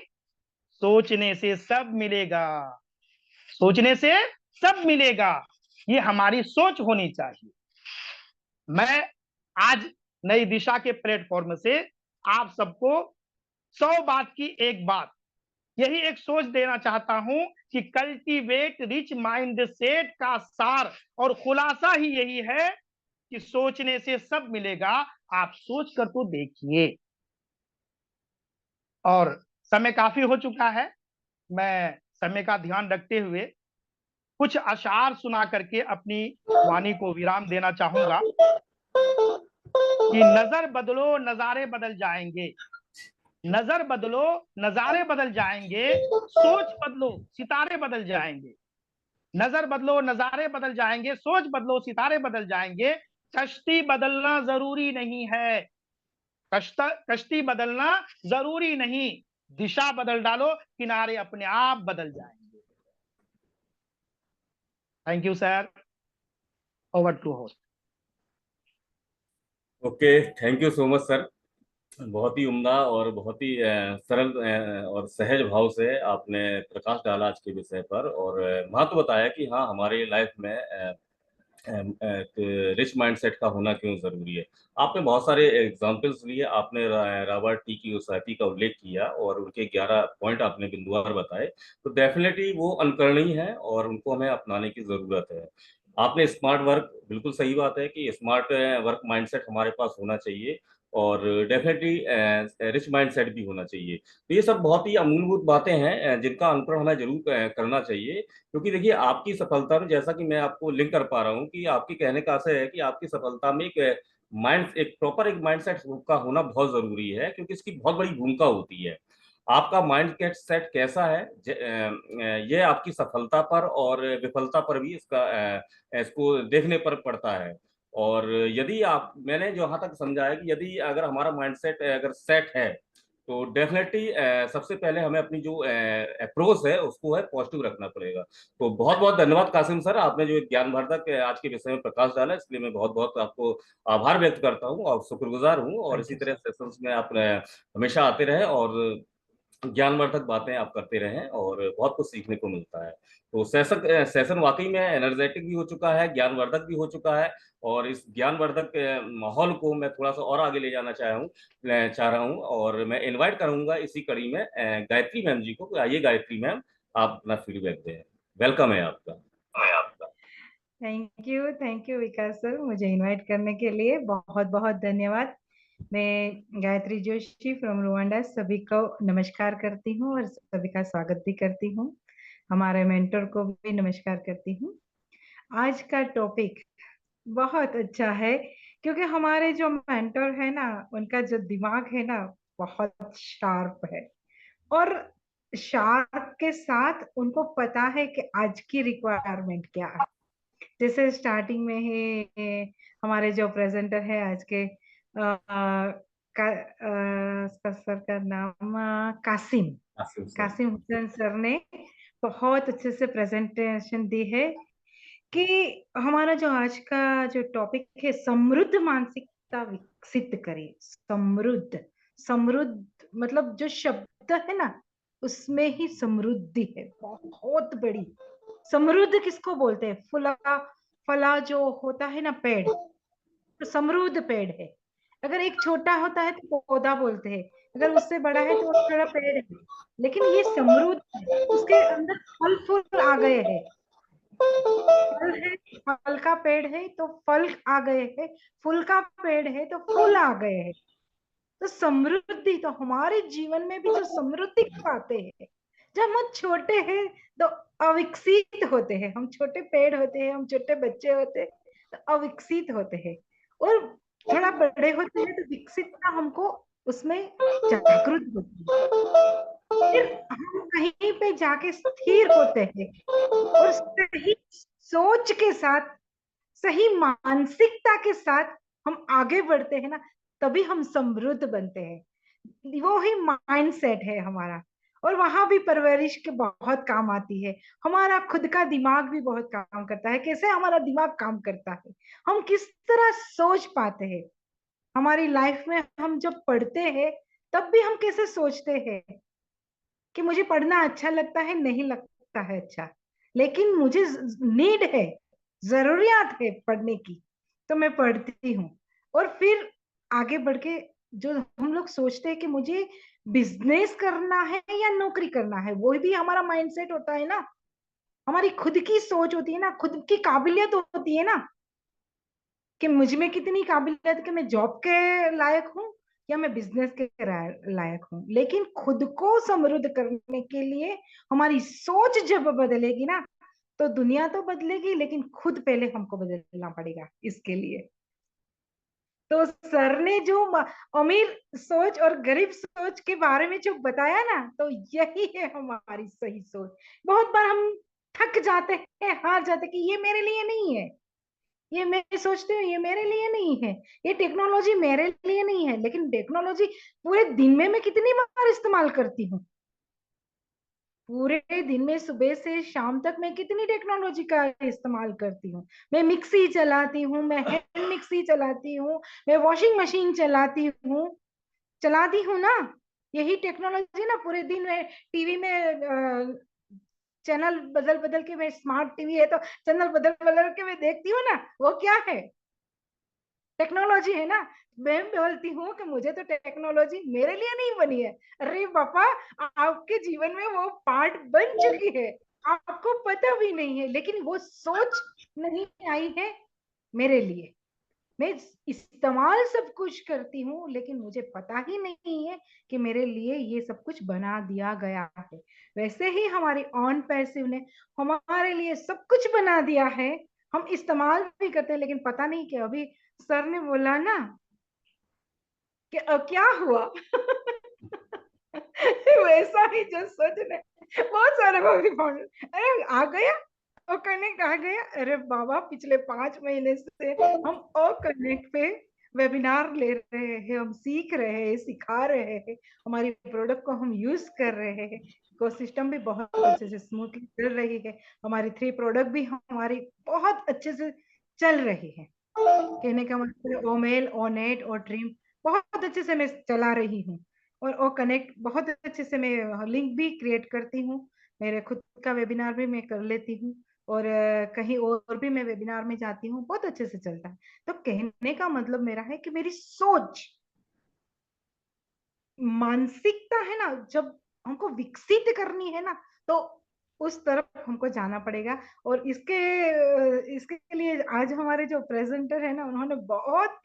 सोचने से सब मिलेगा, सोचने से सब मिलेगा। ये हमारी सोच होनी चाहिए। मैं आज नई दिशा के प्लेटफॉर्म से आप सबको 100 बात की एक बात, यही एक सोच देना चाहता हूं कि कल्टीवेट रिच माइंड सेट का सार और खुलासा ही यही है कि सोचने से सब मिलेगा। आप सोच कर तो देखिए। और समय काफी हो चुका है, मैं समय का ध्यान रखते हुए कुछ अशार सुना करके अपनी वाणी को विराम देना चाहूंगा कि नजर बदलो नजारे बदल जाएंगे, नजर बदलो नजारे बदल जाएंगे, सोच बदलो सितारे बदल जाएंगे। नजर बदलो नजारे बदल जाएंगे, सोच बदलो सितारे बदल जाएंगे। कश्ती बदलना जरूरी नहीं है, कश्ती बदलना जरूरी नहीं, दिशा बदल डालो, किनारे अपने आप बदल जाएंगे। Thank you sir, over to host.
Okay, thank you so much sir. बहुत ही उम्दा और बहुत ही सरल और सहज भाव से आपने प्रकाश डाला आज के विषय पर, और महत्व बताया कि हाँ, हमारे लाइफ में रिच माइंडसेट का होना क्यों जरूरी है। आपने बहुत सारे एग्जांपल्स लिए, आपने रॉबर्ट टी कियोसाकी का उल्लेख किया और उनके 11 पॉइंट आपने बिंदुवार बताए। तो डेफिनेटली वो अनुकरणीय है और उनको हमें अपनाने की जरूरत है। आपने स्मार्ट वर्क, बिल्कुल सही बात है कि स्मार्ट वर्क माइंडसेट हमारे पास होना चाहिए, और डेफिनेटली रिच माइंडसेट भी होना चाहिए। तो ये सब बहुत ही अमूलभूत बातें हैं जिनका अनुकरण हमें जरूर करना चाहिए। क्योंकि देखिए, आपकी सफलता में, जैसा कि मैं आपको लिंक कर पा रहा हूँ कि आपके कहने का आशय है कि आपकी सफलता में एक प्रॉपर एक माइंडसेट का होना बहुत जरूरी है, क्योंकि इसकी बहुत बड़ी भूमिका होती है। आपका माइंड सेट कैसा है, ये आपकी सफलता पर और विफलता पर भी इसको देखने पर पड़ता है। और यदि आप, मैंने जहाँ तक समझा है कि यदि अगर हमारा माइंडसेट अगर सेट है तो डेफिनेटली सबसे पहले हमें अपनी जो अप्रोच है उसको है पॉजिटिव रखना पड़ेगा। तो बहुत बहुत धन्यवाद कासिम सर, आपने जो एक ज्ञानवर्धक आज के विषय में प्रकाश डाला, इसलिए मैं बहुत बहुत आपको आभार व्यक्त करता हूँ और शुक्रगुजार हूँ। और
थैंक
इसी
यू
तरह
सर।
सेशंस में आप हमेशा आते रहे और ज्ञानवर्धक बातें आप करते रहें और बहुत कुछ सीखने को मिलता है। तो सेशन सेशन वाकई में एनर्जेटिक भी हो चुका है, ज्ञानवर्धक भी हो चुका है। और इस ज्ञानवर्धक माहौल को मैं थोड़ा सा और आगे ले जाना चाह रहा हूँ और मैं इनवाइट करूंगा इसी कड़ी में गायत्री मैम जी को। आइए गायत्री मैम, आप अपना फीडबैक दें। वेलकम है आपका।
थैंक यू विकास सर, मुझे इनवाइट करने के लिए बहुत बहुत धन्यवाद। मैं गायत्री जोशी फ्रॉम रुवांडा सभी को नमस्कार करती हूँ और सभी का स्वागत भी करती हूँ। हमारे मेंटर को भी नमस्कार करती हूँ। आज का टॉपिक बहुत अच्छा है क्योंकि हमारे जो मेंटर है ना, उनका जो दिमाग है ना बहुत शार्प है, और शार्प के साथ उनको पता है कि आज की रिक्वायरमेंट क्या है। जैसे स्टार्टिंग में ही हमारे जो प्रेजेंटर है आज के सर का नाम कासिम कासिम हुसैन सर ने बहुत अच्छे से प्रेजेंटेशन दी है कि हमारा जो आज का जो टॉपिक है, समृद्ध मानसिकता विकसित करें। समृद्ध समृद्ध मतलब जो शब्द है ना, उसमें ही समृद्धि है बहुत बड़ी। समृद्ध किसको बोलते हैं? फुला फला जो होता है ना पेड़, तो समृद्ध पेड़ है। अगर एक छोटा होता है तो पौधा बोलते हैं, अगर उससे बड़ा है तो वो थोड़ा पेड़ है। लेकिन ये समृद्ध है, उसके अंदर फल फूल आ गए हैं। फल है, फल का पेड़ है तो फल आ गए हैं, फूल का पेड़ है तो फूल आ गए हैं। तो समृद्धि तो हमारे जीवन में भी जो समृद्धि पाते हैं, जब हम छोटे हैं तो अविकसित होते हैं, हम छोटे पेड़ होते हैं, हम छोटे बच्चे होते हैं तो अविकसित होते हैं, और थोड़ा बड़े होते हैं तो विकसितता हमको उसमें जागृत होती है। फिर हम कहीं पे जाके स्थिर होते हैं और सही सोच के साथ, सही मानसिकता के साथ हम आगे बढ़ते हैं ना, तभी हम समृद्ध बनते हैं। वो ही माइंडसेट है हमारा। और वहां भी परवरिश के बहुत काम आती है। हमारा खुद का दिमाग भी बहुत काम करता है। कैसे हमारा दिमाग काम करता है, हम किस तरह सोच पाते हैं। हमारी लाइफ में हम जब पढ़ते हैं तब भी हम कैसे सोचते हैं कि मुझे पढ़ना अच्छा लगता है, नहीं लगता है अच्छा, लेकिन मुझे नीड है, जरूरियात है पढ़ने की, तो मैं पढ़ती हूँ। और फिर आगे बढ़ के जो हम लोग सोचते हैं कि मुझे बिजनेस करना है या नौकरी करना है, वो भी हमारा माइंडसेट होता है ना। हमारी खुद की सोच होती है ना, खुद की काबिलियत होती है ना, कि मुझ में कितनी काबिलियत कि मैं जॉब के लायक हूँ या मैं बिजनेस के लायक हूँ। लेकिन खुद को समृद्ध करने के लिए हमारी सोच जब बदलेगी ना, तो दुनिया तो बदलेगी, लेकिन खुद पहले हमको बदलना पड़ेगा इसके लिए। तो सर ने जो अमीर सोच और गरीब सोच के बारे में जो बताया ना, तो यही है हमारी सही सोच। बहुत बार हम थक जाते हैं, हार जाते हैं कि ये मेरे लिए नहीं है, ये मैं सोचती हूँ ये मेरे लिए नहीं है, ये टेक्नोलॉजी मेरे लिए नहीं है। लेकिन टेक्नोलॉजी पूरे दिन में मैं कितनी बार इस्तेमाल करती हूँ? पूरे दिन में सुबह से शाम तक मैं कितनी टेक्नोलॉजी का इस्तेमाल करती हूँ। मैं मिक्सी चलाती हूँ, मैं हैंड मिक्सी चलाती हूँ, मैं वॉशिंग मशीन चलाती हूँ ना। यही टेक्नोलॉजी ना। पूरे दिन में टीवी में चैनल बदल बदल के, मैं स्मार्ट टीवी है तो चैनल बदल बदल के मैं देखती हूँ ना, वो क्या है? टेक्नोलॉजी है ना। मैं बोलती हूँ कि मुझे तो टेक्नोलॉजी मेरे लिए नहीं बनी है। अरे पापा, आपके जीवन में वो पार्ट बन चुकी है, आपको पता भी नहीं है, लेकिन वो सोच नहीं आई है मेरे लिए। मैं इस्तेमाल सब कुछ करती हूँ, लेकिन मुझे पता ही नहीं है कि मेरे लिए ये सब कुछ बना दिया गया है। वैसे ही हमारी ऑन पैसिव ने हमारे लिए सब कुछ बना दिया है। हम इस्तेमाल भी करते हैं, लेकिन पता नहीं कि अभी सर ने बोला ना कि क्या हुआ वैसा ही जो सोच ने बहुत सारे अरे आ गया, ओ कनेक्ट आ गया। अरे बाबा, पिछले 5 महीने से हम ओ कनेक्ट पे वेबिनार ले रहे हैं, हम सीख रहे हैं, सिखा रहे हैं, हमारी प्रोडक्ट को हम यूज कर रहे हैं। इकोसिस्टम भी बहुत अच्छे से स्मूथली चल रही है, हमारी 3 प्रोडक्ट भी हमारी बहुत अच्छे से चल रही है। कहने का मतलब ओमेल, ओनेट और ड्रीम बहुत अच्छे से मैं चला रही हूँ, और ओ कनेक्ट बहुत अच्छे से मैं लिंक भी क्रिएट करती हूँ। मेरे खुद का वेबिनार भी मैं कर लेती हूँ, और कहीं और भी मैं वेबिनार में जाती हूँ, बहुत अच्छे से चलता है। तो कहने का मतलब मेरा है कि मेरी सोच, मानसिकता है ना, जब हमको विकसित करनी है ना, तो उस तरफ हमको जाना पड़ेगा। और इसके लिए आज हमारे जो प्रेजेंटर है ना, उन्होंने बहुत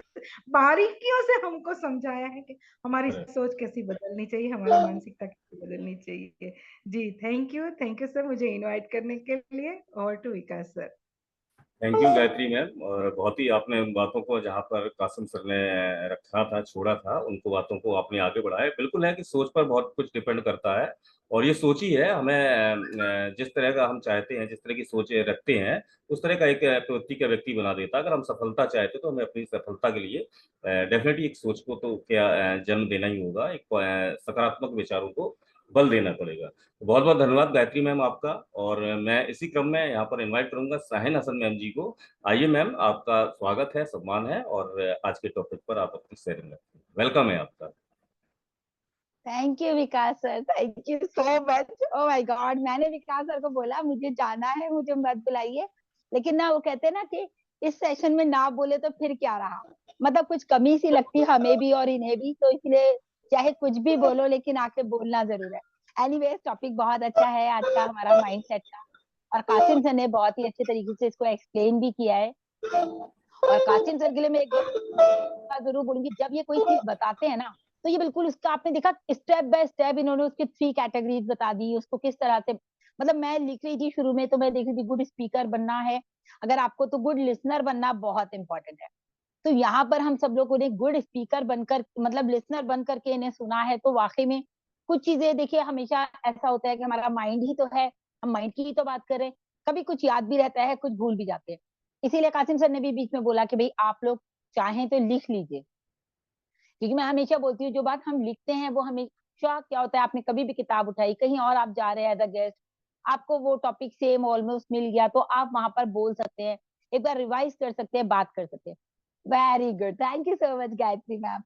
बारीकियों से हमको समझाया है कि हमारी सोच कैसी बदलनी चाहिए, हमारी मानसिकता कैसी बदलनी चाहिए। जी, थैंक यू सर, मुझे इनवाइट करने के लिए। और to Vikas sir.
Thank you Gayatri ma'am. और बहुत ही आपने उन बातों को जहाँ पर कासिम सर ने रखा था, छोड़ा था, उनको बातों को आपने आगे बढ़ाया। बिल्कुल है कि सोच पर बहुत कुछ डिपेंड करता है, और ये सोच ही है हमें जिस तरह का हम चाहते हैं, जिस तरह की सोच रखते हैं, उस तरह का एक प्रवृत्ति का व्यक्ति बना देता है। अगर हम सफलता चाहते तो हमें अपनी सफलता के लिए डेफिनेटली एक सोच को तो क्या जन्म देना ही होगा, एक सकारात्मक विचारों को बल देना पड़ेगा। बहुत बहुत धन्यवाद गायत्री मैम आपका। और मैं इसी क्रम में यहाँ पर इनवाइट करूंगा शाहिन हसन मैम जी को। आइए मैम, आपका स्वागत है, सम्मान है, और आज के टॉपिक पर आप अपनी शेयरिंग रखें। वेलकम है आपका।
Thank you Vikas sir, thank you so much. Oh my God, मैंने विकास सर को बोला मुझे जाना है, मुझे मत बुलाइए, लेकिन ना वो कहते हैं ना कि इस सेशन में ना बोले तो फिर क्या रहा, मतलब कुछ कमी सी लगती हमें भी और इन्हें भी, तो इसलिए चाहे कुछ भी बोलो लेकिन आके बोलना जरूर है। एनीवेज, टॉपिक बहुत अच्छा है आज का हमारा माइंडसेट का, और कासिम सर ने बहुत ही अच्छे तरीके से इसको एक्सप्लेन भी किया है। और कासिम सर के लिए मैं एक बात जरूर बोलूंगी, जब ये कोई चीज बताते हैं ना, तो ये बिल्कुल उसका आपने देखा स्टेप बाय स्टेप इन्होंने उसके 3 कैटेगरीज बता दी, उसको किस तरह से, मतलब मैं लिख रही थी शुरू में तो मैं देख रही थी गुड स्पीकर बनना है अगर आपको, तो गुड लिसनर बनना बहुत इंपॉर्टेंट है। तो यहाँ पर हम सब लोगों ने गुड स्पीकर बनकर, मतलब लिसनर बन करके इन्हें सुना है, तो वाकई में कुछ चीजें देखिए, हमेशा ऐसा होता है कि हमारा माइंड ही तो है, हम माइंड की ही तो बात करें, कभी कुछ याद भी रहता है, कुछ भूल भी जाते हैं। इसीलिए कासिम सर ने भी बीच में बोला कि भाई आप लोग चाहें तो लिख लीजिए, क्योंकि मैं हमेशा बोलती हूँ जो बात हम लिखते हैं वो हमेशा क्या होता है, आपने कभी भी किताब उठाई, कहीं और आप जा रहे हैं एज अ गेस्ट, आपको वो टॉपिक सेम ऑलमोस्ट मिल गया, तो आप वहां पर बोल सकते हैं, एक बार रिवाइज कर सकते हैं, बात कर सकते हैं। Very good, thank you so much Gayatri ma'am,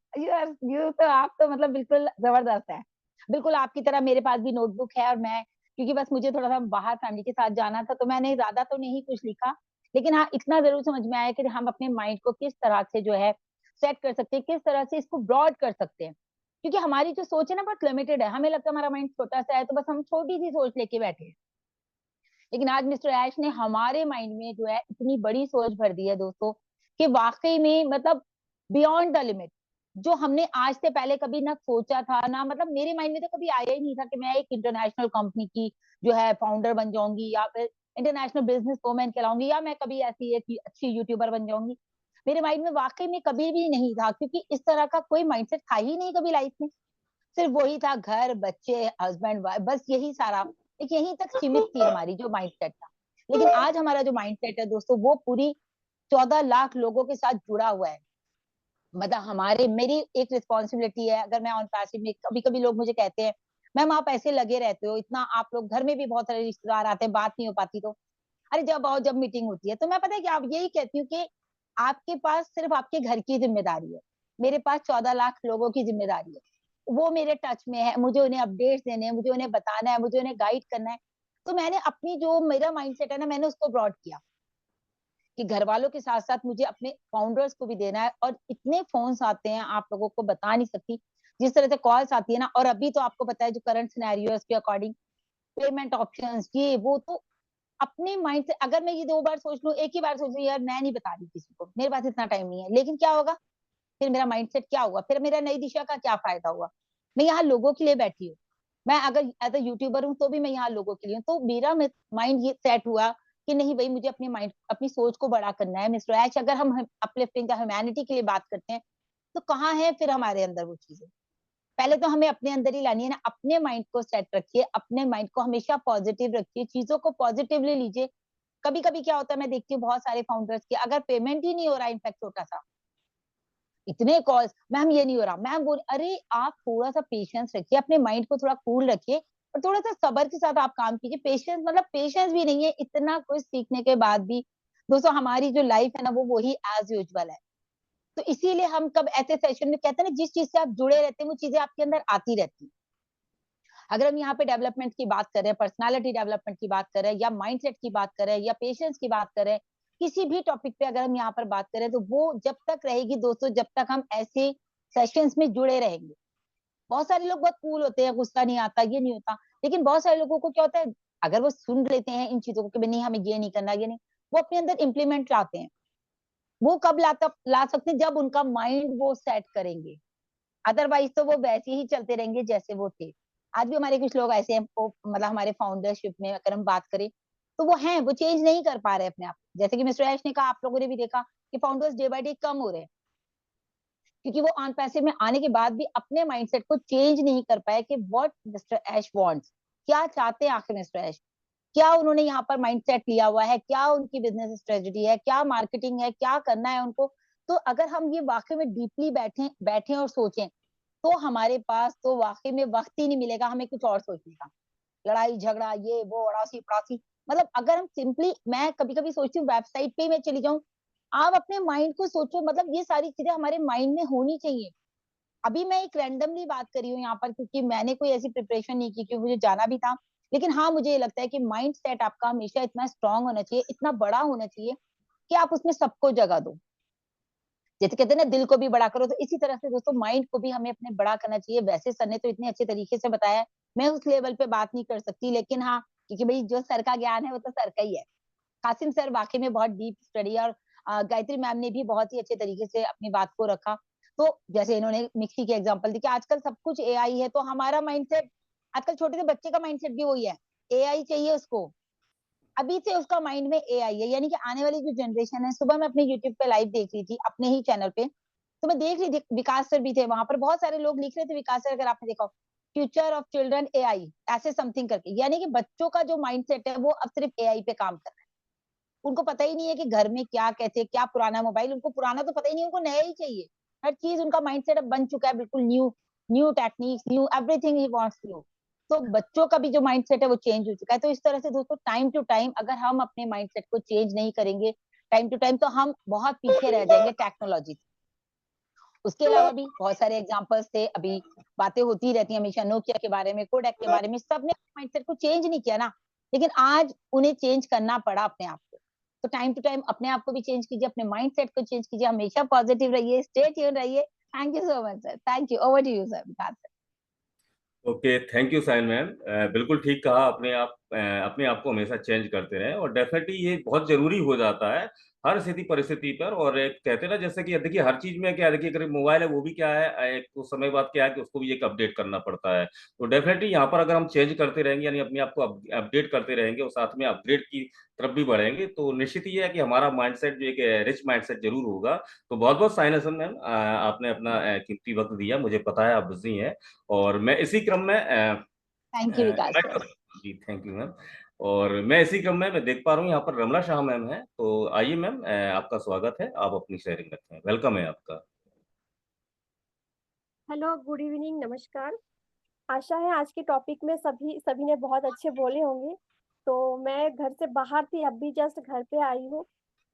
you तो आप तो मतलब बिल्कुल जबरदस्त है। बिल्कुल आपकी तरह मेरे पास भी नोटबुक है, और मैं क्योंकि बस मुझे थोड़ा सा बाहर फैमिली के साथ जाना था, तो मैंने ज्यादा तो नहीं कुछ लिखा, लेकिन हाँ इतना जरूर समझ में आया कि हम अपने माइंड को किस तरह से जो है सेट कर सकते हैं, किस तरह से इसको ब्रॉड कर सकते हैं। क्योंकि हमारी जो सोच है ना बहुत लिमिटेड है, हमें लगता है हमारा माइंड छोटा सा है, तो बस हम छोटी सी सोच लेके बैठे हैं, लेकिन आज मिस्टर ऐश ने हमारे माइंड में जो है इतनी बड़ी सोच भर दी है दोस्तों, कि वाकई में मतलब बियॉन्ड द लिमिट, जो हमने आज से पहले कभी ना सोचा था ना, मतलब मेरे माइंड में तो कभी आया ही नहीं था कि मैं एक इंटरनेशनल कंपनी की जो है फाउंडर बन जाऊंगी, या फिर इंटरनेशनल बिजनेस वोमेन कहलाऊंगी, या मैं कभी ऐसी एक अच्छी यूट्यूबर बन जाऊंगी। मेरे माइंड में वाकई में कभी भी नहीं था, क्योंकि इस तरह का कोई माइंडसेट था ही नहीं कभी लाइफ में। सिर्फ वही था, घर, बच्चे, हस्बैंड, वाइफ, बस यही सारा, एक यहीं तक सीमित थी हमारी जो माइंडसेट था। लेकिन आज हमारा जो माइंडसेट है दोस्तों, वो पूरी 14 लाख लोगों के साथ जुड़ा हुआ है। मतलब हमारे, मेरी एक रिस्पॉन्सिबिलिटी है, अगर मैं ऑन पैसिव में, कभी कभी लोग मुझे कहते हैं मैम आप ऐसे लगे रहते हो इतना, आप लोग घर में भी बहुत सारे रिश्तेदार आते हैं, बात नहीं हो पाती, तो अरे जब आओ, जब मीटिंग होती है, तो मैं पता है कि आप यही कहती हूँ कि आपके पास सिर्फ आपके घर की जिम्मेदारी है, मेरे पास 14 लाख लोगों की जिम्मेदारी है, वो मेरे टच में है, मुझे उन्हें अपडेट्स देने हैं, मुझे उन्हें बताना है, मुझे उन्हें गाइड करना है। तो मैंने अपनी जो मेरा माइंडसेट है ना, मैंने उसको ब्रॉड किया कि घर वालों के साथ साथ मुझे अपने फाउंडर्स को भी देना है। और इतने फोन्स आते हैं, आप लोगों को बता नहीं सकती, जिस तरह से कॉल्स आती है ना, और अभी तो आपको पता है जो करंट सिनेरियो के अकॉर्डिंग पेमेंट ऑप्शंस ये वो, तो अपने माइंड से अगर मैं ये 2 बार सोच लूं, एक ही बार सोच लूं यार मैं नहीं बता रही किसी को, मेरे पास इतना टाइम नहीं है, लेकिन क्या होगा, फिर मेरा माइंडसेट क्या हुआ, फिर मेरा नई दिशा का क्या फायदा हुआ। मैं यहाँ लोगों के लिए बैठी हूँ, मैं अगर एज अ यूट्यूबर हूँ तो भी मैं यहाँ लोगों के लिए हूँ, तो मेरा माइंड ये सेट हुआ कि नहीं भाई, मुझे अपने माइंड, अपनी सोच को बड़ा करना है। मिस्टर एच, अगर हम अपलिफ्टिंग का ह्यूमैनिटी के लिए बात करते हैं, तो कहाँ है फिर हमारे अंदर वो चीजें, पहले तो हमें अपने अंदर ही लानी है ना। अपने माइंड को सेट रखिए, अपने माइंड को हमेशा पॉजिटिव रखिए, चीजों को पॉजिटिवली लीजिए, कभी कभी क्या होता है, मैं देखती हूँ बहुत सारे फाउंडर्स के अगर पेमेंट ही नहीं हो रहा, इनफैक्ट छोटा सा, इतने कॉल्स, मैम ये नहीं हो रहा, मैम बोल, अरे आप थोड़ा सा पेशेंस रखिए, अपने माइंड को थोड़ा कूल रखिए और थोड़ा सा सब्र के साथ आप काम कीजिए। पेशेंस मतलब पेशेंस भी नहीं है, इतना कुछ सीखने के बाद भी दोस्तों हमारी जो लाइफ है ना वो वही एज यूजुअल है। तो इसीलिए हम कब ऐसे सेशन में कहते हैं ना, जिस चीज से आप जुड़े रहते हैं वो चीजें आपके अंदर आती रहती हैं। अगर हम यहाँ पे डेवलपमेंट की बात करें, पर्सनालिटी डेवलपमेंट की बात करें, या माइंडसेट की बात करें, या पेशेंस की बात करें, किसी भी टॉपिक पे अगर हम यहाँ पर बात करें तो वो जब तक रहेगी दोस्तों, जब तक हम ऐसे सेशंस में जुड़े रहेंगे। बहुत सारे लोग बहुत कूल होते हैं, गुस्सा नहीं आता, ये नहीं होता, लेकिन बहुत सारे लोगों को क्या होता है, अगर वो सुन लेते हैं इन चीजों को कि नहीं हमें ये नहीं करना, ये नहीं, वो अपने अंदर इम्प्लीमेंट लाते हैं। वो कब ला सकते हैं, जब उनका माइंड वो सेट करेंगे, अदरवाइज तो वो वैसे ही चलते रहेंगे जैसे वो थे। आज भी हमारे कुछ लोग ऐसे हैं, मतलब हमारे फाउंडरशिप में अगर हम बात करें तो वो हैं, वो चेंज नहीं कर पा रहे अपने आप। जैसे कि मिस्टर ऐश ने कहा, आप लोगों ने भी देखा कि फाउंडर्स डे बाय डे कम हो रहे हैं, क्योंकि वो ऑन पैसिव में आने के बाद भी अपने माइंडसेट को चेंज नहीं कर पाए कि व्हाट मिस्टर ऐश वांट्स, क्या चाहते हैं आखिर मिस्टर ऐश, क्या उन्होंने यहाँ पर माइंडसेट लिया हुआ है, क्या उनकी बिजनेस स्ट्रेटजी है, क्या मार्केटिंग है, क्या करना है उनको। तो अगर हम ये वाकई में डीपली बैठे बैठे और सोचें तो हमारे पास तो वाकई में वक्त ही नहीं मिलेगा हमें कुछ और सोचने का। लड़ाई झगड़ा ये वो अड़ासी पड़ासी, मतलब अगर हम सिंपली, मैं कभी कभी सोचती हूँ वेबसाइट पे ही मैं चली जाऊं, आप अपने माइंड को सोचो, मतलब ये सारी चीजें हमारे माइंड में होनी चाहिए। अभी मैं एक रैंडमली बात करी हूँ यहाँ पर, क्योंकि मैंने कोई ऐसी प्रिपरेशन नहीं की, क्योंकि मुझे जाना भी था। लेकिन हाँ, मुझे ये लगता है कि माइंड सेट आपका हमेशा इतना स्ट्रांग होना चाहिए, इतना बड़ा होना चाहिए कि आप उसमें सबको जगह दो। जैसे कहते हैं ना, दिल को भी बड़ा करो, तो इसी तरह से दोस्तों माइंड को भी हमें अपने बड़ा करना चाहिए। वैसे सर ने तो इतने अच्छे तरीके से बताया है, मैं उस लेवल पे बात नहीं कर सकती, लेकिन हाँ, क्योंकि भाई जो सर का ज्ञान है वो तो सर का ही है। कासिम सर वाकई में बहुत डीप स्टडी, और गायत्री मैम ने भी बहुत ही अच्छे तरीके से अपनी बात को रखा। तो जैसे इन्होंने मिक्सी की एग्जांपल दी कि आजकल सब कुछ एआई है, तो हमारा माइंडसेट, आजकल छोटे से बच्चे का माइंडसेट भी वही है, एआई चाहिए उसको, अभी से उसका माइंड में एआई है। यानी कि आने वाली जो जनरेशन है, सुबह मैं अपने यूट्यूब पे लाइव देख रही थी अपने ही चैनल पे, तो मैं देख रही थी विकास सर भी थे वहां पर, बहुत सारे लोग लिख रहे थे, विकास सर अगर आपने देखा, फ्यूचर ऑफ चिल्ड्रन एआई, ऐसे समथिंग करके। यानी कि बच्चों का जो माइंडसेट है वो अब सिर्फ एआई पे काम कर रहा है। उनको पता ही नहीं है कि घर में क्या, कैसे, क्या पुराना मोबाइल, उनको पुराना तो पता ही नहीं, उनको नया ही चाहिए। हर चीज उनका माइंडसेट अब बन चुका है बिल्कुल new, new techniques, new everything he wants new. तो बच्चों का भी जो माइंडसेट है वो चेंज हो चुका है। तो इस तरह से दोस्तों टाइम टू टाइम अगर हम अपने माइंडसेट को चेंज नहीं करेंगे टाइम टू टाइम, तो हम बहुत पीछे रह जाएंगे टेक्नोलॉजी से। उसके अलावा भी बहुत सारे एग्जांपल्स थे, अभी बातें होती रहती हैं हमेशा, नोकिया के बारे में, कोडेक के बारे में, सबने माइंडसेट को चेंज नहीं किया ना, लेकिन आज उन्हें चेंज करना पड़ा अपने आप को। तो टाइम टू टाइम अपने आप को भी चेंज कीजिए, अपने माइंडसेट को चेंज कीजिए, हमेशा पॉजिटिव रहिए, स्टे ट्यून रहिए। Thank you so much sir, thank you, over to you sir, Vikas sir.
Okay, thank you Sahil ma'am. बिल्कुल ठीक कहा, अपने आप को हमेशा चेंज करते रहें, और डेफिनेटली ये बहुत जरूरी हो जाता है हर स्थिति परिस्थिति पर। और एक कहते हैं ना, जैसे कि देखिए हर चीज में क्या, देखिए अगर मोबाइल है वो भी क्या है, एक कुछ समय बाद क्या है कि उसको भी एक अपडेट करना पड़ता है। तो डेफिनेटली यहाँ पर अगर हम चेंज करते रहेंगे, यानी अपने आप को अपडेट करते रहेंगे और साथ में अपग्रेड की तरफ भी बढ़ेंगे, तो निश्चित ही है कि हमारा माइंडसेट जो एक रिच माइंडसेट जरूर होगा। तो बहुत बहुत साइना मैम, आपने अपना कीमती वक्त दिया, मुझे पता है आप बिजी हैं। और मैं इसी क्रम में
thank you Vikas sir.
Ji thank you ma'am. और मैं इसी क्रम में मैं देख पा रहा हूँ यहाँ पर रमला शाह मैम है, तो आइए मैम, आपका स्वागत है, आप अपनी शेयरिंग रखें, वेलकम है आपका।
हेलो, गुड इवनिंग, नमस्कार। आशा है आज के टॉपिक में सभी सभी ने बहुत अच्छे बोले होंगे। तो मैं घर से बाहर थी, अभी जस्ट घर पे आई हूँ,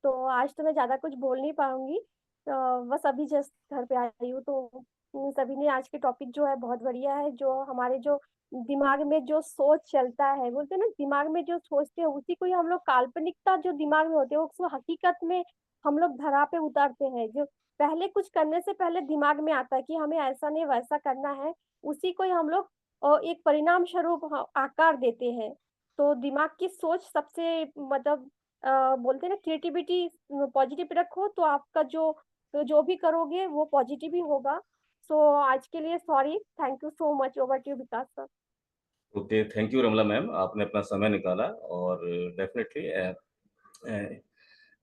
तो आज तो मैं ज़्यादा कुछ बोल नहीं पाऊंगी। तो बस अभी जस्ट घर पे आई हूँ, तो सभी ने आज के टॉपिक जो है बहुत बढ़िया है। जो हमारे जो दिमाग में जो सोच चलता है, बोलते हैं ना, दिमाग में जो सोचते हैं उसी को ही हम लोग, काल्पनिकता जो दिमाग में होती है उसको हकीकत में हम लोग धरा पे उतारते हैं। जो पहले कुछ करने से पहले दिमाग में आता है कि हमें ऐसा नहीं वैसा करना है, उसी को ही हम लोग एक परिणाम स्वरूप आकार देते हैं। तो दिमाग की सोच सबसे मतलब बोलते हैं ना, क्रिएटिविटी पॉजिटिव रखो तो आपका जो जो भी करोगे वो पॉजिटिव ही होगा। सो आज के लिए sorry, thank you so much, over to Vikas sir.
Okay, thank you Ramla ma'am, आपने अपना समय निकाला। और डेफिनेटली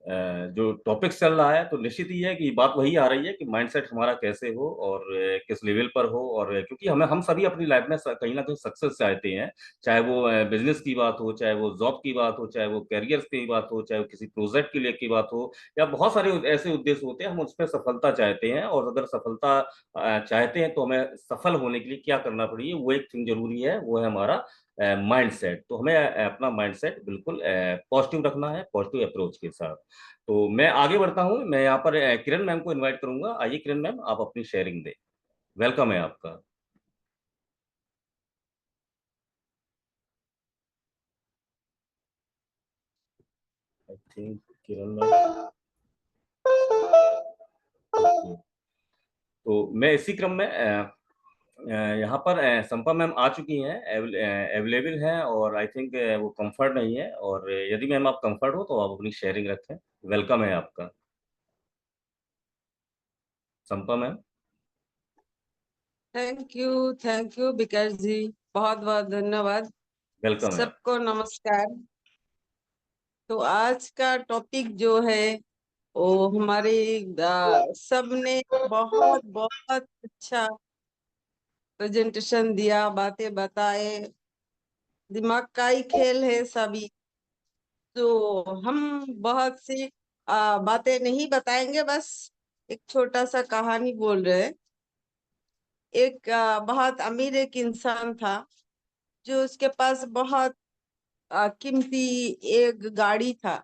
जो टॉपिक चल रहा है, तो निश्चित ही है कि बात वही आ रही है कि माइंडसेट हमारा कैसे हो और किस लेवल पर हो। और क्योंकि हम सभी अपनी लाइफ में कहीं ना कहीं सक्सेस चाहते हैं, चाहे वो बिजनेस की बात हो, चाहे वो जॉब की बात हो, चाहे वो कैरियर की बात हो, चाहे वो किसी प्रोजेक्ट के लिए की बात हो, या बहुत सारे ऐसे उद्देश्य होते हैं, हम उस पर सफलता चाहते हैं। और अगर सफलता चाहते हैं तो हमें सफल होने के लिए क्या करना पड़ेगी, वो एक थिंग जरूरी है, वो है हमारा माइंडसेट। तो हमें अपना माइंडसेट बिल्कुल पॉजिटिव रखना है, पॉजिटिव अप्रोच के साथ। तो मैं आगे बढ़ता हूं, मैं यहाँ पर किरण मैम को इनवाइट करूंगा। आइए किरण मैम, आप अपनी शेयरिंग दें। वेलकम है आपका। आई थिंक किरण मैम, तो मैं इसी क्रम में यहाँ पर संपा मैम आ चुकी हैं, अवेलेबल हैं, और आई थिंक वो कंफर्ट नहीं है। और यदि मैम आप कंफर्ट हो तो आप अपनी शेयरिंग रखें। वेलकम है आपका संपा मैम।
थैंक यू विकास जी, बहुत बहुत धन्यवाद।
वेलकम है आप।
सबको नमस्कार। तो आज का टॉपिक जो है वो हमारे सबने बहुत बहुत अच्छा प्रेजेंटेशन दिया, बातें बताए, दिमाग का ही खेल है सभी। तो हम बहुत सी बातें नहीं बताएंगे, बस एक छोटा सा कहानी बोल रहे हैं। एक बहुत अमीर एक इंसान था, जो उसके पास बहुत कीमती एक गाड़ी था।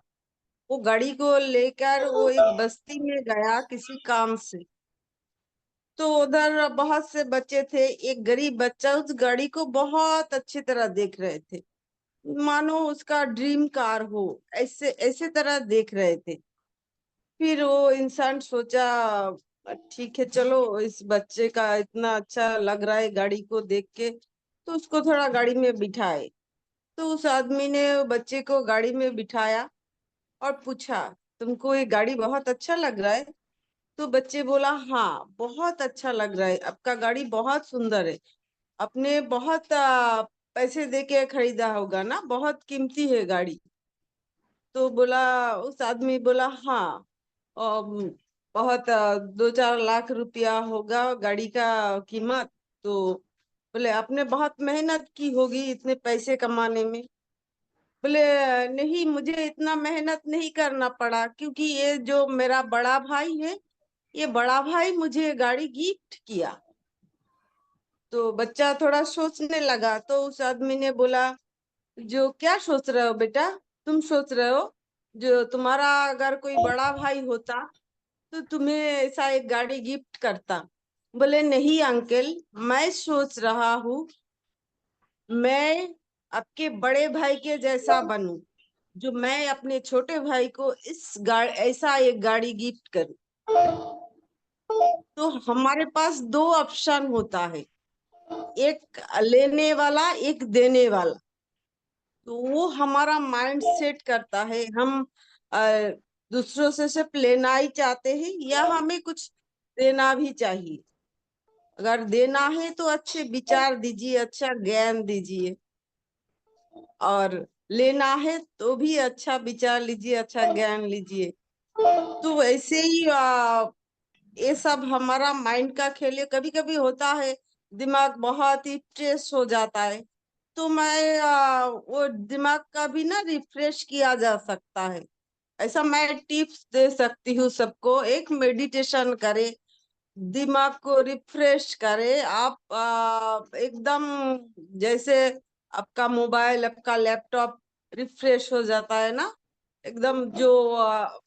वो गाड़ी को लेकर वो एक बस्ती में गया किसी काम से। तो उधर बहुत से बच्चे थे। एक गरीब बच्चा उस गाड़ी को बहुत अच्छी तरह देख रहे थे, मानो उसका ड्रीम कार हो, ऐसे ऐसे तरह देख रहे थे। फिर वो इंसान सोचा, ठीक है चलो, इस बच्चे का इतना अच्छा लग रहा है गाड़ी को देख के, तो उसको थोड़ा गाड़ी में बिठाए। तो उस आदमी ने बच्चे को गाड़ी में बिठाया और पूछा, तुमको ये गाड़ी बहुत अच्छा लग रहा है? तो बच्चे बोला, हाँ बहुत अच्छा लग रहा है, आपका गाड़ी बहुत सुंदर है, आपने बहुत पैसे दे के खरीदा होगा ना, बहुत कीमती है गाड़ी। तो बोला, उस आदमी बोला, हाँ बहुत 2-4 लाख रुपया होगा गाड़ी का कीमत। तो बोले, आपने बहुत मेहनत की होगी इतने पैसे कमाने में? बोले, नहीं, मुझे इतना मेहनत नहीं करना पड़ा, क्योंकि ये जो मेरा बड़ा भाई है, ये बड़ा भाई मुझे गाड़ी गिफ्ट किया। तो बच्चा थोड़ा सोचने लगा। तो उस आदमी ने बोला, जो क्या सोच रहे हो बेटा? तुम सोच रहे हो जो तुम्हारा अगर कोई बड़ा भाई होता तो तुम्हें ऐसा एक गाड़ी गिफ्ट करता? बोले, नहीं अंकल, मैं सोच रहा हूँ मैं आपके बड़े भाई के जैसा बनूं, जो मैं अपने छोटे भाई को ऐसा एक गाड़ी गिफ्ट करूं। तो हमारे पास 2 ऑप्शन होता है, एक लेने वाला, एक देने वाला। तो वो हमारा माइंड सेट करता है, हम अ, दूसरों से सिर्फ लेना ही चाहते हैं या हमें कुछ देना भी चाहिए। अगर देना है तो अच्छे विचार दीजिए, अच्छा ज्ञान दीजिए, और लेना है तो भी अच्छा विचार लीजिए, अच्छा ज्ञान लीजिए। तो वैसे ही ये सब हमारा माइंड का खेल है। कभी कभी होता है दिमाग बहुत ही स्ट्रेस हो जाता है, तो मैं वो दिमाग का भी ना रिफ्रेश किया जा सकता है। ऐसा मैं टिप्स दे सकती हूँ सबको, एक मेडिटेशन करे, दिमाग को रिफ्रेश करे। आप एकदम जैसे आपका मोबाइल, आपका लैपटॉप रिफ्रेश हो जाता है ना, एकदम जो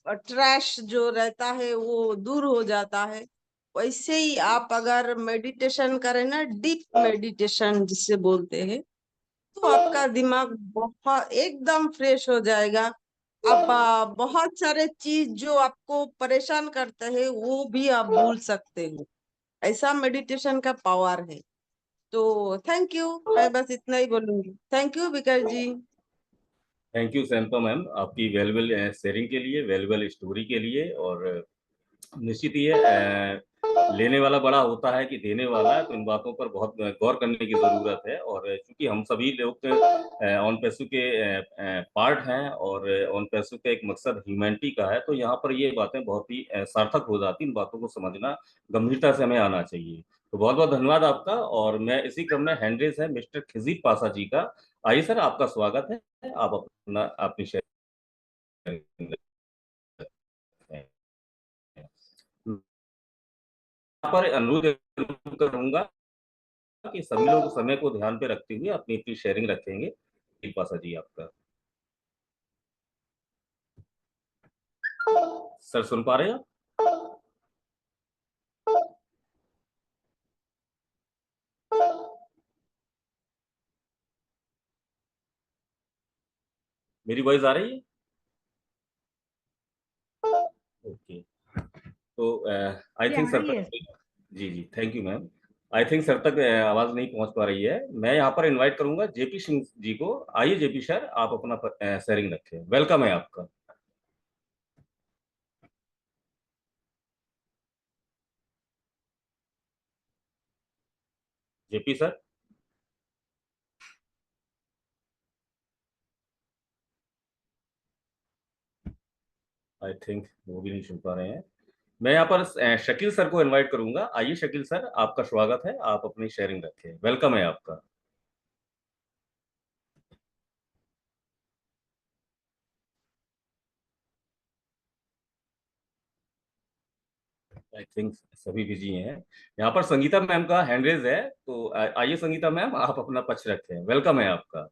ट्रैश जो रहता है वो दूर हो जाता है। वैसे ही आप अगर मेडिटेशन करें ना, डीप मेडिटेशन जिसे बोलते हैं, तो आपका दिमाग बहुत एकदम फ्रेश हो जाएगा। आप बहुत सारे चीज जो आपको परेशान करते हैं वो भी आप भूल सकते हो। ऐसा मेडिटेशन का पावर है। तो थैंक यू, मैं बस इतना ही बोलूंगी। Thank you Vikas ji.
Thank you Sampa ma'am, आपकी वैल्यूबल शेयरिंग के लिए, वैल्यूबल स्टोरी के लिए। और निश्चित ही है, लेने वाला बड़ा होता है कि देने वाला है, तो इन बातों पर बहुत गौर करने की जरूरत है। और चूंकि हम सभी लोग ऑन पैसू के पार्ट हैं और ऑन पैसू का एक मकसद ह्यूमैनिटी का है, तो यहाँ पर ये बातें बहुत ही सार्थक हो जाती। इन बातों को समझना, गंभीरता से हमें आना चाहिए। तो बहुत बहुत धन्यवाद आपका। और मैं इसी क्रम में हैंड रेज है मिस्टर खिजीर पासा जी का। आइए सर, आपका स्वागत है। आप अपनी शेयर पर अनुरोध करूंगा कि सभी लोग समय को ध्यान पे रखते हुए अपनी अपनी शेयरिंग रखेंगे। पासा जी आपका। सर सुन पा रहे हैं आप? मेरी वॉइस आ रही है? ओके। तो आई थिंक सर तक, जी जी thank you ma'am. I think sir तक आवाज नहीं पहुंच पा रही है। मैं यहाँ पर इनवाइट करूंगा जेपी सिंह जी को। आइए जेपी सर, आप अपना शेयरिंग रखें। वेलकम है आपका। जेपी सर, आई थिंक वो भी नहीं सुन पा रहे हैं। मैं यहाँ पर शकील सर को इनवाइट करूंगा। आइए शकील सर, आपका स्वागत है। आप अपनी शेयरिंग रखें। वेलकम है आपका। आई थिंक सभी बिजी हैं। यहाँ पर संगीता मैम का हैंड रेज है, तो आइए संगीता मैम, आप अपना पक्ष रखें। वेलकम है आपका।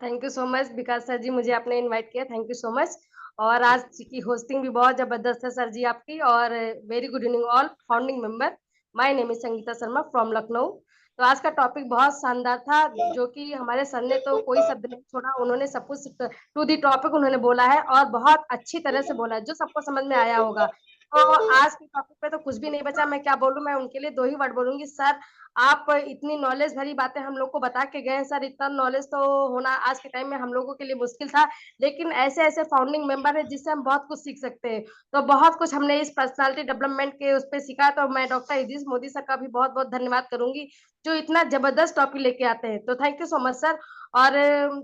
Thank you so much Vikas sir ji, मुझे आपने इनवाइट किया, थैंक यू सो मच। और आज की होस्टिंग भी बहुत जबरदस्त है सर जी आपकी। और very good evening all founding member. My name is Sangeeta Sharma from Lucknow. तो आज का टॉपिक बहुत शानदार था, जो कि हमारे सर ने तो कोई शब्द नहीं छोड़ा, उन्होंने सब कुछ टू दी टॉपिक उन्होंने बोला है और बहुत अच्छी तरह से बोला है, जो सबको समझ में आया होगा। तो आज के टॉपिक पे तो कुछ भी नहीं बचा, मैं क्या बोलूं। मैं उनके लिए दो ही वर्ड बोलूंगी, सर आप इतनी नॉलेज भरी बातें हम लोग को बता के गए हैं सर। इतना नॉलेज तो होना आज के टाइम में हम लोगों के लिए मुश्किल था, लेकिन ऐसे ऐसे फाउंडिंग मेंबर है जिससे हम बहुत कुछ सीख सकते हैं। तो बहुत कुछ हमने इस पर्सनालिटी डेवलपमेंट के उस पर सीखा। तो मैं डॉक्टर इदरीस मोदी सर का भी बहुत बहुत धन्यवाद करूंगी, जो इतना जबरदस्त टॉपिक लेके आते हैं। तो thank you so much sir. और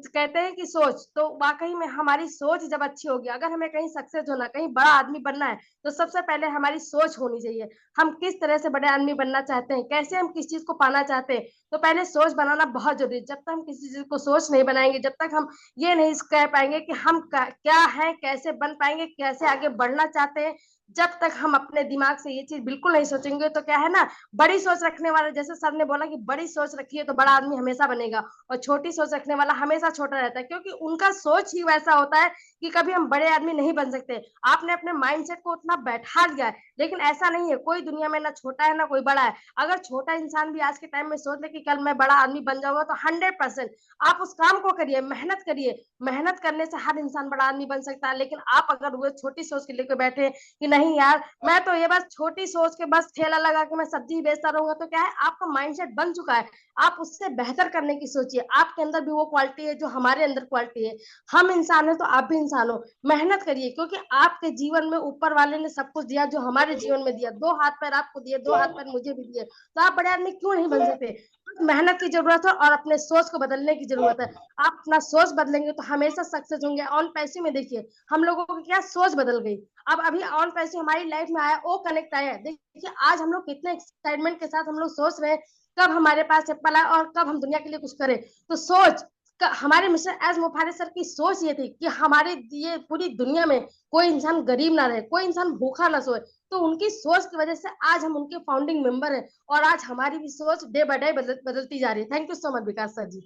कहते हैं कि सोच, तो वाकई में हमारी सोच जब अच्छी होगी, अगर हमें कहीं सक्सेस होना, कहीं बड़ा आदमी बनना है, तो सबसे पहले हमारी सोच होनी चाहिए। हम किस तरह से बड़े आदमी बनना चाहते हैं, कैसे हम किस चीज को पाना चाहते हैं, तो पहले सोच बनाना बहुत जरूरी है। जब तक हम किसी चीज को सोच नहीं बनाएंगे, जब तक हम ये नहीं कह पाएंगे कि हम क्या है, कैसे बन पाएंगे, कैसे आगे बढ़ना चाहते हैं, जब तक हम अपने दिमाग से ये चीज बिल्कुल नहीं सोचेंगे, तो क्या है ना, बड़ी सोच रखने वाला, जैसे सर ने बोला कि बड़ी सोच रखिए तो बड़ा आदमी हमेशा बनेगा, और छोटी सोच रखने वाला हमेशा छोटा रहता है, क्योंकि उनका सोच ही वैसा होता है कि कभी हम बड़े आदमी नहीं बन सकते। आपने अपने माइंडसेट को उतना बैठा लिया है, लेकिन ऐसा नहीं है, कोई दुनिया में ना छोटा है ना कोई बड़ा है। अगर छोटा इंसान भी आज के टाइम में सोच ले कि कल मैं बड़ा आदमी बन जाऊंगा, तो 100% आप उस काम को करिए, मेहनत करिए। मेहनत करने से हर इंसान बड़ा आदमी बन सकता है। लेकिन आप अगर वो छोटी सोच के लेकर बैठे कि नहीं यार, मैं तो ये बस छोटी सोच के बस ठेला लगा के मैं सब्जी बेचता रहूंगा, तो क्या है, आपका माइंडसेट बन चुका है। आप उससे बेहतर करने की सोचिए। आपके अंदर भी वो क्वालिटी है जो हमारे अंदर क्वालिटी है। हम इंसान है तो आप भी इंसान हो। मेहनत करिए, क्योंकि आपके जीवन में ऊपर वाले ने सब कुछ दिया, जो हमारे जीवन में दिया। 2 हाथ पैर आपको दिए, 2 हाथ पैर मुझे भी दिए, तो आप बड़े आदमी क्यों नहीं बन सकते। मेहनत की जरूरत है और अपने सोच को बदलने की जरूरत है। आप अपना सोच बदलेंगे तो हमेशा सक्सेस होंगे। ऑन पैसे में देखिए, हम लोगों की क्या सोच बदल गई। अब अभी ऑन पैसे हमारी लाइफ में आया, वो कनेक्ट आया। देखिए आज हम लोग कितने एक्साइटमेंट के साथ हम लोग सोच रहे हैं कब हमारे पास एप्पल आए और कब हम दुनिया के लिए कुछ करें। तो सोच हमारे मिस्टर एस मुफारिस सर की सोच ये थी कि हमारे ये पूरी दुनिया में कोई इंसान गरीब ना रहे, कोई इंसान भूखा ना सोए। तो उनकी सोच की वजह से आज हम उनके फाउंडिंग मेंबर हैं, और आज हमारी भी सोच डे बाय डे बदलती जा रही है। Thank you so much Vikas sir ji.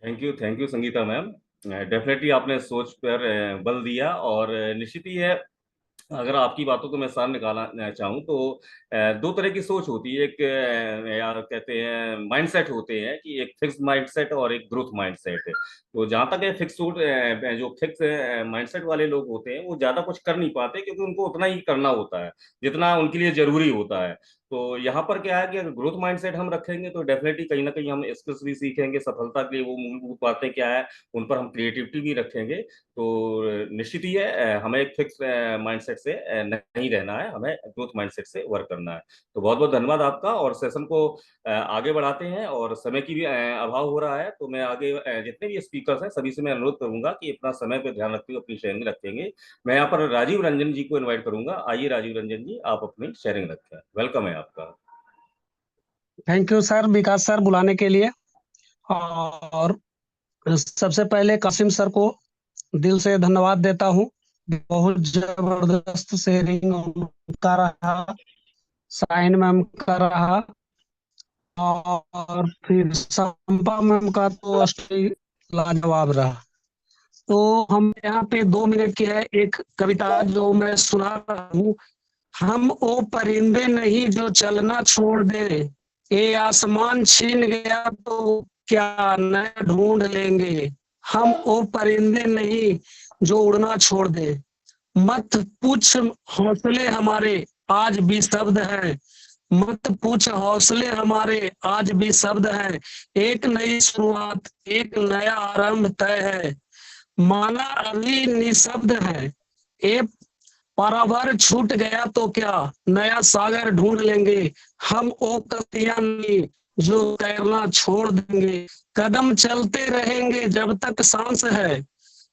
Thank you Sangeeta ma'am. Definitely आपने सोच पर बल दिया। और निश्चित ही है, अगर आपकी बातों को मैं सार निकालना चाहूँ तो 2 तरह की सोच होती है। एक यार कहते हैं माइंडसेट होते हैं, कि एक फिक्स माइंडसेट और एक ग्रोथ माइंडसेट है। तो जहाँ तक है जो फिक्स माइंडसेट वाले लोग होते हैं, वो ज्यादा कुछ कर नहीं पाते, क्योंकि उनको उतना ही करना होता है जितना उनके लिए जरूरी होता है। तो यहाँ पर क्या है कि अगर ग्रोथ माइंडसेट हम रखेंगे तो डेफिनेटली कहीं ना कहीं हम स्किल्स भी सीखेंगे, सफलता के लिए वो मूलभूत बातें क्या है उन पर हम क्रिएटिविटी भी रखेंगे। तो निश्चित ही है हमें एक फिक्स माइंडसेट से नहीं रहना है, हमें ग्रोथ माइंडसेट से वर्क करना है। तो बहुत बहुत धन्यवाद आपका, और सेशन को आगे बढ़ाते हैं, और समय की भी अभाव हो रहा है, तो मैं आगे जितने भी स्पीकर्स हैं सभी से मैं अनुरोध करूंगा कि अपना समय पे ध्यान रखते हुए अपनी शेयरिंग रखेंगे। मैं यहाँ पर राजीव रंजन जी को इन्वाइट करूंगा। आइए राजीव रंजन जी, आप अपनी शेयरिंग रखें। वेलकम है आपका।
Thank you sir, Vikas sir बुलाने के लिए। और सबसे पहले कासिम सर को दिल से धन्यवाद देता हूँ। बहुत जबरदस्त शेयरिंग उनका रहा, साइन मैम का रहा, और फिर संपा मैम का तो असली लाजवाब रहा। तो हम यहाँ पे 2 मिनट की है एक कविता जो मैं सुना रहा हूँ। हम वो परिंदे नहीं जो चलना छोड़ दे, ये आसमान छीन गया तो क्या नया ढूंढ लेंगे। हम वो परिंदे नहीं जो उड़ना छोड़ दे, मत पूछ हौसले हमारे आज भी शब्द है, मत पूछ हौसले हमारे आज भी शब्द है। एक नई शुरुआत, एक नया आरंभ तय है, माना अभी निशब्द है। ये पारावार छूट गया तो क्या नया सागर ढूंढ लेंगे। हम ओ कश्तियां नहीं जो तैरना छोड़ देंगे, कदम चलते रहेंगे जब तक सांस है,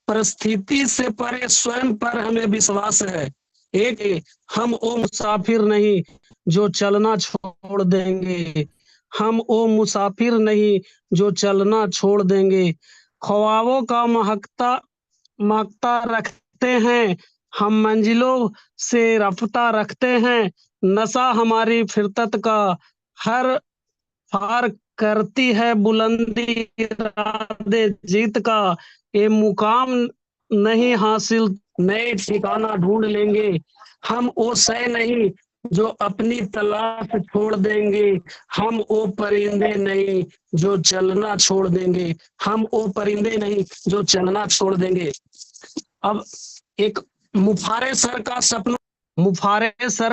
परिस्थिति से परे स्वयं पर हमें विश्वास है। एक हम ओ मुसाफिर नहीं जो चलना छोड़ देंगे, हम ओ मुसाफिर नहीं जो चलना छोड़ देंगे। ख्वाबों का महकता रखते हैं, हम मंजिलों से रफ्ता रखते हैं, नशा हमारी फिरकत का हर पार करती है बुलंदी इरादे जीत का। ये मुकाम नहीं हासिल, नए ठिकाना ढूंढ लेंगे। हम वो शय नहीं जो अपनी तलाश छोड़ देंगे, हम वो परिंदे नहीं जो चलना छोड़ देंगे, हम वो परिंदे नहीं जो चलना छोड़ देंगे। अब एक मुफारे सर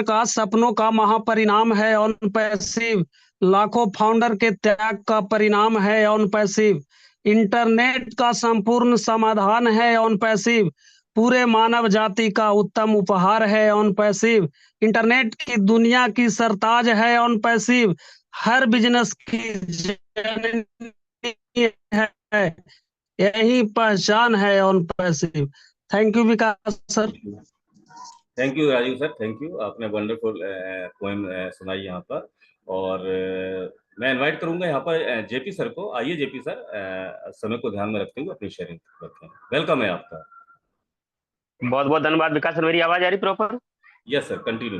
का सपनों का महापरिणाम है ऑन पैसिव, लाखों फाउंडर के त्याग का परिणाम है ऑन पैसिव, इंटरनेट का संपूर्ण समाधान है ऑन पैसिव, पूरे मानव जाति का उत्तम उपहार है ऑन पैसिव, इंटरनेट की दुनिया की सरताज है ऑन पैसिव, हर बिजनेस की जननी है, यही पहचान है on passive. Thank you Vikas sir.
Thank you Rajeev sir, thank you. आपने वंडरफुल पोएम सुनाई यहाँ पर, और मैं इनवाइट करूंगा यहाँ पर जेपी सर को। आइए जेपी सर, समय को ध्यान में रखते हुए अपनी शेयरिंग रखें। वेलकम है आपका।
बहुत बहुत धन्यवाद विकास सर। मेरी आवाज आ रही प्रॉपर?
Yes sir, continue.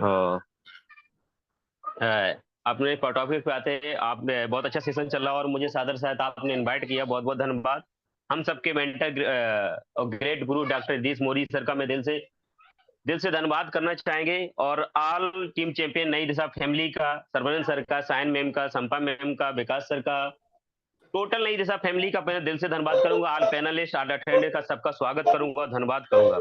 अपने टॉपिक पे आते हैं। आप बहुत अच्छा सेशन चल रहा है और मुझे सादर साथ आपने इनवाइट किया, बहुत बहुत धन्यवाद। हम सबके मेंटर और ग्रेट गुरु डॉक्टर जगदीश मौर्य सर का मैं दिल से धन्यवाद करना चाहेंगे, और ऑल टीम चैंपियन नई दिशा फैमिली का, सरवनन सर का, साइन मैम का, संपा मैम का, विकास सर का, टोटल नई दिशा फैमिली का मैं दिल से धन्यवाद करूंगा। ऑल पैनलिस्ट, ऑल अटेंडेंट का सबका स्वागत करूंगा, धन्यवाद करूंगा।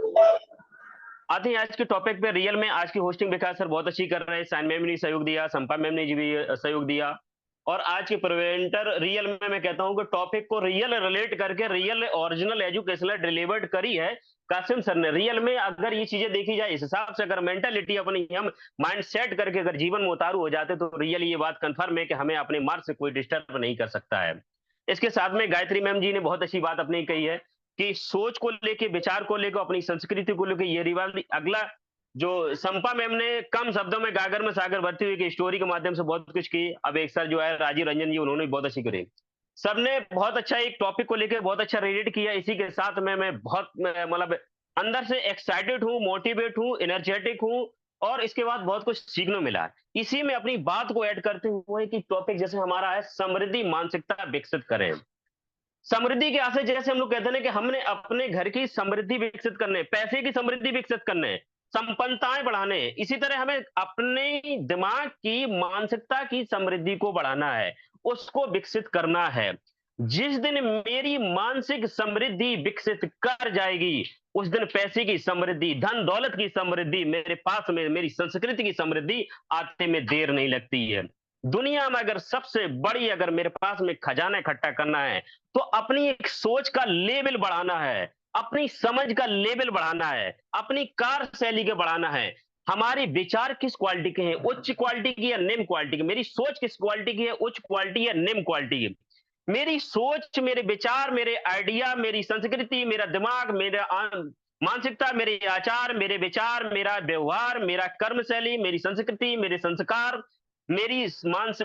आते हैं आज के टॉपिक पे। रियल में आज की होस्टिंग विकास सर बहुत अच्छी कर रहे हैं, साइन मैम ने सहयोग दिया, संपा मैम ने भी सहयोग दिया, और आज के प्रेजेंटर रियल में मैं कहता हूं कि टॉपिक को रियल रिलेट करके रियल ओरिजिनल एजुकेशनल डिलीवर्ड करी है कासिम सर ने। रियल में अगर ये चीजें देखी जाए इस हिसाब से, अगर मेंटालिटी अपनी हम माइंड सेट करके अगर जीवन में उतारू हो जाते तो रियल ये बात कंफर्म है कि हमें अपने मार्ग से कोई डिस्टर्ब नहीं कर सकता है। इसके साथ में गायत्री मैम जी ने बहुत अच्छी बात अपनी कही है कि सोच को लेके, विचार को लेकर, अपनी संस्कृति को लेकर ये रिवाज। अगला जो संपा मैम ने कम शब्दों में गागर में सागर भरती हुई की स्टोरी के माध्यम से बहुत कुछ की। अब एक सर जो है राजीव रंजन जी, उन्होंने भी बहुत अच्छी करी। सबने बहुत अच्छा एक टॉपिक को लेकर बहुत अच्छा रिलेट किया। इसी के साथ में मैं बहुत मतलब अंदर से एक्साइटेड हूँ, मोटिवेट हूँ, एनर्जेटिक हूँ, और इसके बाद बहुत कुछ सीखने मिला। इसी में अपनी बात को ऐड करते हुए कि टॉपिक जैसे हमारा है समृद्धि मानसिकता विकसित करें। समृद्धि के आशय जैसे हम लोग कहते हैं कि हमने अपने घर की समृद्धि विकसित करने, पैसे की समृद्धि विकसित करने, संपन्नताएं बढ़ाने, इसी तरह हमें अपने दिमाग की मानसिकता की समृद्धि को बढ़ाना है, उसको विकसित करना है। जिस दिन मेरी मानसिक समृद्धि विकसित कर जाएगी उस दिन पैसे की समृद्धि, धन दौलत की समृद्धि, मेरे पास में मेरी संस्कृति की समृद्धि आते में देर नहीं लगती है। दुनिया में अगर सबसे बड़ी अगर मेरे पास में खजाना इकट्ठा करना है तो अपनी एक सोच का लेवल बढ़ाना है, अपनी समझ का लेवल बढ़ाना है, अपनी कार्यशैली के बढ़ाना है। हमारे विचार किस क्वालिटी के हैं, उच्च क्वालिटी की या निम्न क्वालिटी की? मेरी सोच किस क्वालिटी की है, उच्च क्वालिटी या निम्न क्वालिटी की? मेरी सोच, मेरे विचार, मेरे आइडिया, मेरी संस्कृति, मेरा दिमाग, मेरा मानसिकता, मेरे आचार, मेरे विचार, मेरा व्यवहार, मेरा कर्मशैली, मेरी संस्कृति, मेरे संस्कार, मेरी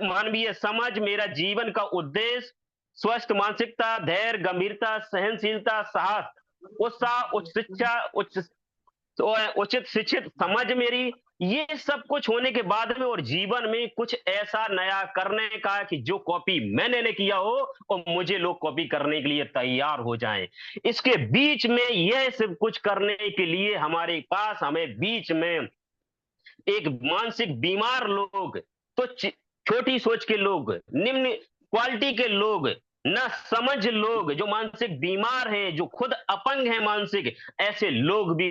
मानवीय समझ, मेरा जीवन का उद्देश्य, स्वस्थ मानसिकता, धैर्य, गंभीरता, सहनशीलता, साहस, उत्साह, उच्च शिक्षा, उचित शिक्षित समझ मेरी, ये सब कुछ होने के बाद में और जीवन में कुछ ऐसा नया करने का कि जो कॉपी मैंने नहीं किया हो और मुझे लोग कॉपी करने के लिए तैयार हो जाएं। इसके बीच में यह सब कुछ करने के लिए हमारे पास, हमें बीच में एक मानसिक बीमार लोग, तो छोटी सोच के लोग, निम्न क्वालिटी के लोग, न समझ लोग, जो मानसिक बीमार हैं, जो खुद अपंग हैं मानसिक, ऐसे लोग भी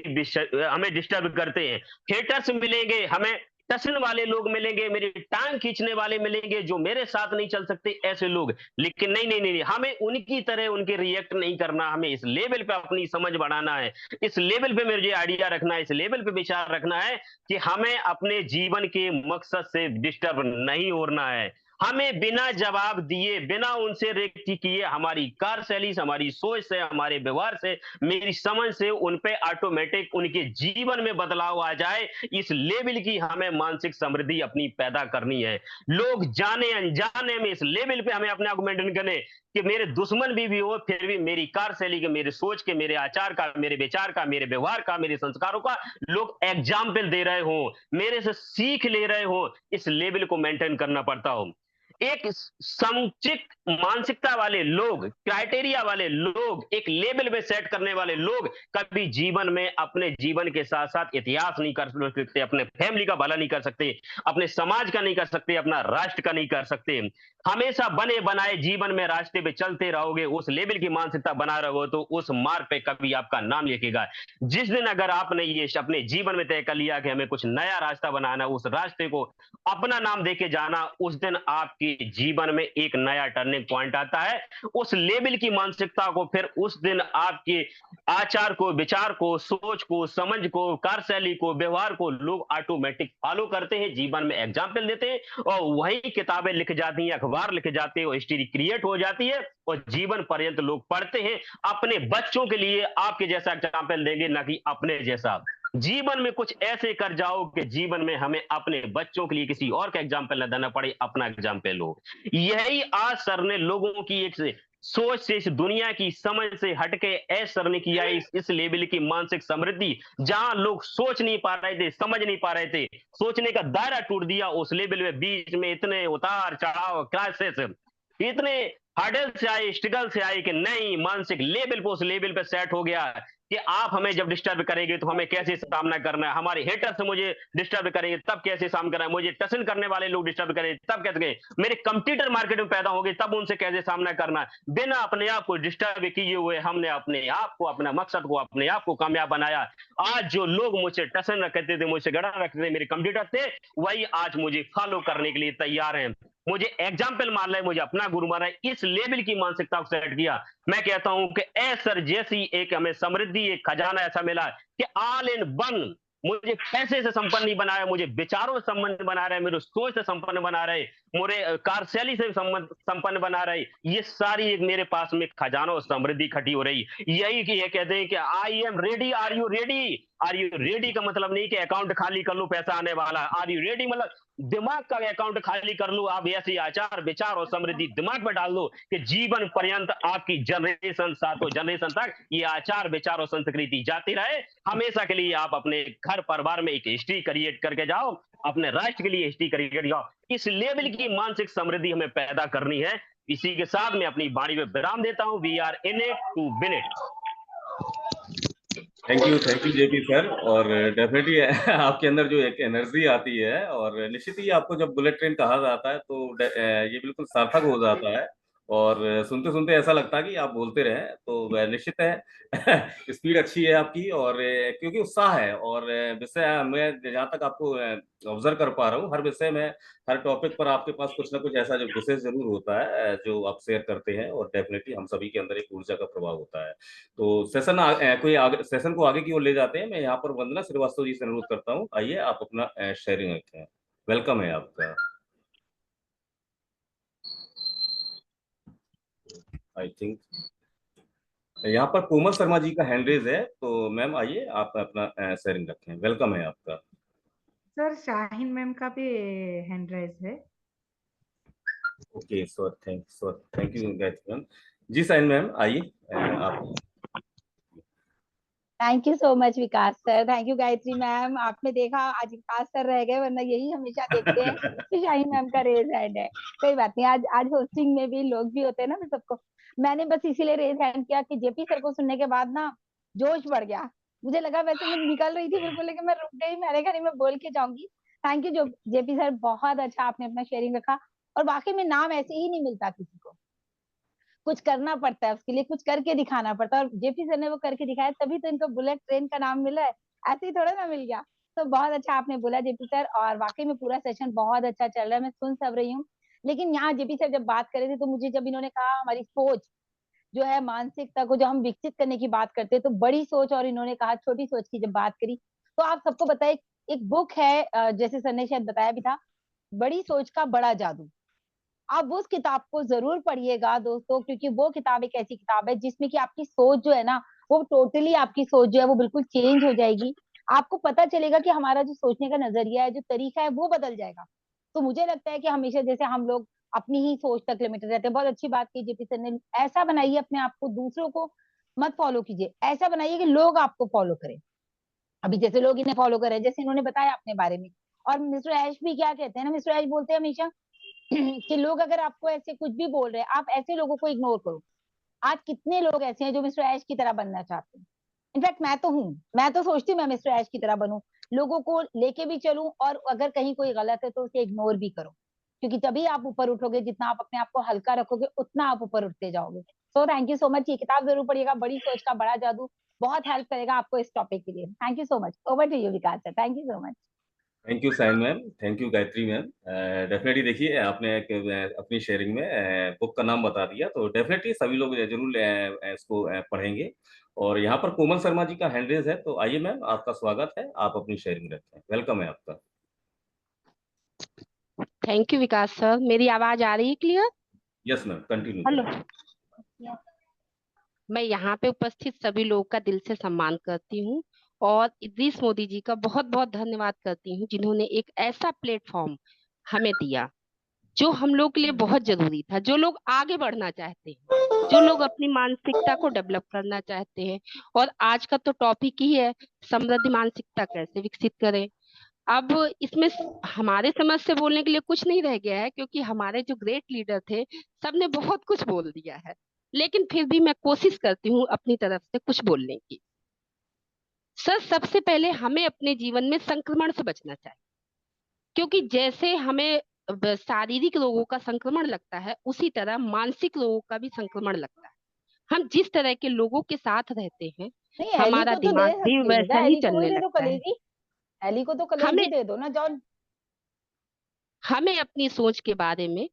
हमें डिस्टर्ब करते हैं। हेटर्स मिलेंगे, हमें टसन वाले लोग मिलेंगे, मेरी टांग खींचने वाले मिलेंगे, जो मेरे साथ नहीं चल सकते ऐसे लोग। लेकिन नहीं, हमें उनकी तरह उनके रिएक्ट नहीं करना, हमें इस लेवल पे अपनी समझ बढ़ाना है, इस लेवल पे मुझे आइडिया रखना है, इस लेवल पे विचार रखना है कि हमें अपने जीवन के मकसद से डिस्टर्ब नहीं होना है। हमें बिना जवाब दिए, बिना उनसे रिएक्ट किए, हमारी कार्यशैली से, हमारी सोच से, हमारे व्यवहार से, मेरी समझ से उन पे ऑटोमेटिक उनके जीवन में बदलाव आ जाए। इस लेवल की हमें मानसिक समृद्धि अपनी पैदा करनी है। लोग जाने अनजाने में इस लेवल पे हमें अपने आप को मेंटेन करने कि मेरे दुश्मन भी हो, फिर भी मेरी कार्यशैली के, मेरे सोच के, मेरे आचार का, मेरे विचार का, मेरे व्यवहार का, मेरे संस्कारों का लोग एग्जाम्पल दे रहे हो, मेरे से सीख ले रहे हो, इस लेवल को मेंटेन करना पड़ता हो। एक समुचित मानसिकता वाले लोग, क्राइटेरिया वाले लोग, एक लेवल में सेट करने वाले लोग कभी जीवन में अपने जीवन के साथ साथ इतिहास नहीं कर सकते, अपने फैमिली का भला नहीं कर सकते, अपने समाज का नहीं कर सकते, अपना राष्ट्र का नहीं कर सकते। हमेशा बने बनाए जीवन में रास्ते पे चलते रहोगे, उस लेवल की मानसिकता बना रहोगे तो उस मार्ग पे कभी आपका नाम लिखेगा। जिस दिन अगर आपने ये अपने जीवन में तय कर लिया कि हमें कुछ नया रास्ता बनाना, उस रास्ते को अपना नाम देके जाना, उस दिन आपके जीवन में एक नया टर्निंग पॉइंट आता है। उस लेवल की मानसिकता को फिर उस दिन आपके आचार को, विचार को, सोच को, समझ को, कार्यशैली को, व्यवहार को लोग ऑटोमेटिक फॉलो करते हैं, जीवन में एग्जाम्पल देते हैं और वही किताबें लिख जाती हैं, अखबार लिखे जाते हैं और हिस्ट्री क्रिएट हो जाती है और जीवन पर्यंत लोग पढ़ते हैं। अपने बच्चों के लिए आपके जैसा एग्जाम्पल देंगे, ना कि अपने जैसा। जीवन में कुछ ऐसे कर जाओ कि जीवन में हमें अपने बच्चों के लिए किसी और का एग्जाम्पल न देना पड़े, अपना एग्जाम्पल हो। यही आज सर ने लोगों की एक सोच से, इस दुनिया की समझ से हटके ऐसा सर ने किया इस लेवल की मानसिक समृद्धि, जहां लोग सोच नहीं पा रहे थे, समझ नहीं पा रहे थे, सोचने का दायरा टूट दिया। उस लेवल में बीच में इतने उतार चढ़ाव, क्राइसिस, इतने हर्डल से आए, स्ट्रगल से आए कि नहीं, मानसिक लेवल पे, उस लेवल पे सेट हो गया कि आप हमें जब डिस्टर्ब करेंगे तो हमें कैसे सामना करना है, हमारे हेटर से मुझे डिस्टर्ब करेंगे तब कैसे सामना करना है, मुझे टसन करने वाले लोग डिस्टर्ब करेंगे तब कैसे, मेरे कंप्यूटर मार्केट में पैदा होंगे तब उनसे कैसे सामना करना है। बिना अपने आप को डिस्टर्ब किए हुए हमने अपने आप को, अपना मकसद को, अपने आप को कामयाब बनाया। आज जो लोग मुझसे टसन रखते थे, मुझसे गड़ा रखते थे, मेरे कंप्यूटर थे, वही आज मुझे फॉलो करने के लिए तैयार हैं, मुझे एग्जाम्पल मान रहे, मुझे अपना गुरु मान रहे। इस लेवल की मानसिकता को सेट किया। मैं कहता हूं कि सर जैसी एक हमें समृद्धि, एक खजाना ऐसा मिला कि ऑल इन वन, मुझे पैसे से संपन्न नहीं बनाया, मुझे विचारों से संपन्न बना रहे, मेरे सोच से संपन्न बना रहे, मेरे कार्यशैली से संपन्न बना रहे। ये सारी एक मेरे पास में खजाना और समृद्धि खटी हो रही। यही कि ये कहते हैं कि I am ready, are you ready? Are you ready का मतलब नहीं कि अकाउंट खाली कर लो पैसा आने वाला। आर यू रेडी मतलब दिमाग का अकाउंट खाली कर लो, आप ऐसे आचार, विचार और समृद्धि दिमाग में डाल दो कि जीवन पर्यंत आपकी जनरेशन, सातों जनरेशन तक ये आचार, विचार और संस्कृति जाती रहे। हमेशा के लिए आप अपने घर परिवार में एक हिस्ट्री क्रिएट करके जाओ, अपने राष्ट्र के लिए हिस्ट्री क्रिएट करके जाओ। इस लेवल की मानसिक समृद्धि हमें पैदा करनी है। इसी के साथ मैं अपनी वाणी में विराम देता हूं। We are in it to win it.
Thank you JP sir. और डेफिनेटली आपके अंदर जो एक एनर्जी आती है, और निश्चित ही आपको जब बुलेट ट्रेन कहा जाता है तो ये बिल्कुल सार्थक हो जाता है। और सुनते सुनते ऐसा लगता है कि आप बोलते रहें। तो निश्चित है स्पीड अच्छी है आपकी, और क्योंकि उत्साह है, और विषय मैं जहाँ तक आपको ऑब्जर्व कर पा रहा हूँ, हर विषय में, हर टॉपिक पर आपके पास कुछ ना कुछ ऐसा जो विषय जरूर होता है जो आप शेयर करते हैं, और डेफिनेटली हम सभी के अंदर एक ऊर्जा का प्रभाव होता है। तो सेशन को आगे की ओर ले जाते हैं। मैं यहाँ पर वंदना श्रीवास्तव जी से अनुरोध करता हूँ, आइए आप अपना शेयरिंग रखें। वेलकम है आपका। आई थिंक यहाँ पर कोमल शर्मा जी का हैंड रेज है, तो मैम आइए आप अपना शेयरिंग रखें। वेलकम है आपका।
सर शाहीन मैम का भी हैंड राइज है।
Okay sir, thank you Gayatri ma'am. जी शाहीन मैम आइए आप।
Thank you so much Vikas sir, thank you Gayatri ma'am. आपने देखा आज विकास सर रह गए, वरना यही हमेशा देखते हैं कि शाहीन मैम का रेज हैंड है। कोई बात नहीं, आज आज होस्टिंग में भी लोग भी होते हैं ना, मैं सबको, मैंने बस इसीलिए रेज हैंड किया कि जेपी सर को सुनने के बाद ना जोश बढ़ गया। मुझे लगा, वैसे मैं निकल रही थी बिल्कुल, लेकिन मैं रुक गई, मैंने कहा नहीं मैं बोल के जाऊंगी। थैंक यू जो जेपी सर, बहुत अच्छा आपने अपना शेयरिंग रखा। और वाकई में नाम ऐसे ही नहीं मिलता किसी को, कुछ करना पड़ता है उसके लिए, कुछ करके दिखाना पड़ता है, और जेपी सर ने वो करके दिखाया, तभी तो इनको बुलेट ट्रेन का नाम मिला है। ऐसे ही थोड़ा ना मिल गया। तो बहुत अच्छा आपने बोला जेपी सर, और वाकई में पूरा सेशन बहुत अच्छा चल रहा है, मैं सुन सब रही हूँ। लेकिन यहाँ जेपी सर जब बात कर रहे थे, तो मुझे जब इन्होंने कहा हमारी सोच जो है, मानसिकता को जो हम विकसित करने की बात करते हैं, तो बड़ी सोच, और इन्होंने कहा छोटी सोच की जब बात करी, तो आप सबको बताए, एक बुक है, जैसे सर ने शायद बताया भी था, बड़ी सोच का बड़ा जादू। आप उस किताब को जरूर पढ़िएगा दोस्तों, क्योंकि वो किताब एक ऐसी किताब है जिसमें कि आपकी सोच जो है ना, वो टोटली आपकी सोच जो है वो बिल्कुल चेंज हो जाएगी। आपको पता चलेगा कि हमारा जो सोचने का नजरिया है, जो तरीका है, वो बदल जाएगा। तो मुझे लगता है कि हमेशा जैसे हम लोग अपनी ही सोच तक लिमिटेड रहते हैं, बहुत अच्छी बात की जेपी सर ने, ऐसा बनाइए अपने आप को, दूसरों को मत फॉलो कीजिए, ऐसा बनाइए कि लोग आपको फॉलो करें। अभी जैसे लोग इन्हें फॉलो कर रहे हैं, जैसे इन्होंने बताया अपने बारे में। और मिस्टर ऐश भी क्या कहते हैं ना, मिस्टर ऐश बोलते हैं हमेशा कि लोग अगर आपको ऐसे कुछ भी बोल रहे हैं, आप ऐसे लोगों को इग्नोर करो। आज कितने लोग ऐसे हैं जो मिस्टर ऐश की तरह बनना चाहते हैं। इनफैक्ट मैं तो हूँ, मैं तो सोचती हूँ मैं मिस्टर ऐश की तरह बनूं, लोगों को लेके भी चलूं, और अगर कहीं कोई गलत है तो उसे इग्नोर भी करो, क्योंकि तभी आप ऊपर उठोगे। जितना आप अपने आप को हल्का रखोगे, उतना आप ऊपर उठते जाओगे। So thank you so much, ये किताब जरूर पढ़िएगा, बड़ी सोच का बड़ा जादू, बहुत हेल्प करेगा आपको इस टॉपिक के लिए। Thank you so much, over to you Vikas sir, thank you so much.
Thank you Shaheen ma'am, thank you Gayatri ma'am. Definitely देखिए, आपने अपनी शेयरिंग में बुक का नाम बता दिया, तो डेफिनेटली सभी लोग जरूर इसको पढ़ेंगे। और यहाँ पर कोमल शर्मा जी का हैंड रेज है, तो आइए मैम, आपका स्वागत है, आप अपनी शेयरिंग रखें। वेलकम है आपका।
थैंक यू विकास सर, मेरी आवाज आ रही है clear?
Yes ma'am, continue
hello.
करें।
मैं यहाँ पे उपस्थित सभी लोगों का दिल से सम्मान करती हूँ, और इद्रीस मोदी जी का बहुत बहुत धन्यवाद करती हूँ, जिन्होंने एक ऐसा प्लेटफॉर्म हमें दिया जो हम लोग के लिए बहुत जरूरी था। जो लोग आगे बढ़ना चाहते हैं, जो लोग अपनी मानसिकता को डेवलप करना चाहते हैं, और आज का तो टॉपिक ही है समृद्धि मानसिकता कैसे विकसित करें। अब इसमें हमारे समझ से बोलने के लिए कुछ नहीं रह गया है, क्योंकि हमारे जो ग्रेट लीडर थे, सबने बहुत कुछ बोल दिया है। लेकिन फिर भी मैं कोशिश करती हूँ अपनी तरफ से कुछ बोलने की। सर, सबसे पहले हमें अपने जीवन में संक्रमण से बचना चाहिए, क्योंकि जैसे हमें शारीरिक रोगों का संक्रमण लगता है, उसी तरह मानसिक रोगों का भी संक्रमण लगता है। हम जिस तरह के लोगों के साथ रहते हैं,
नहीं, एली
हमारा
को तो दे
दिमाग भी
सकती है
वैसा
बेटा,
ही
एली को वही
चलने
दे दो,
लगता है।
कलेजी। एली को तो कलेजी
हमें
दे दो ना जॉन।
हमें अपनी सोच के बारे में,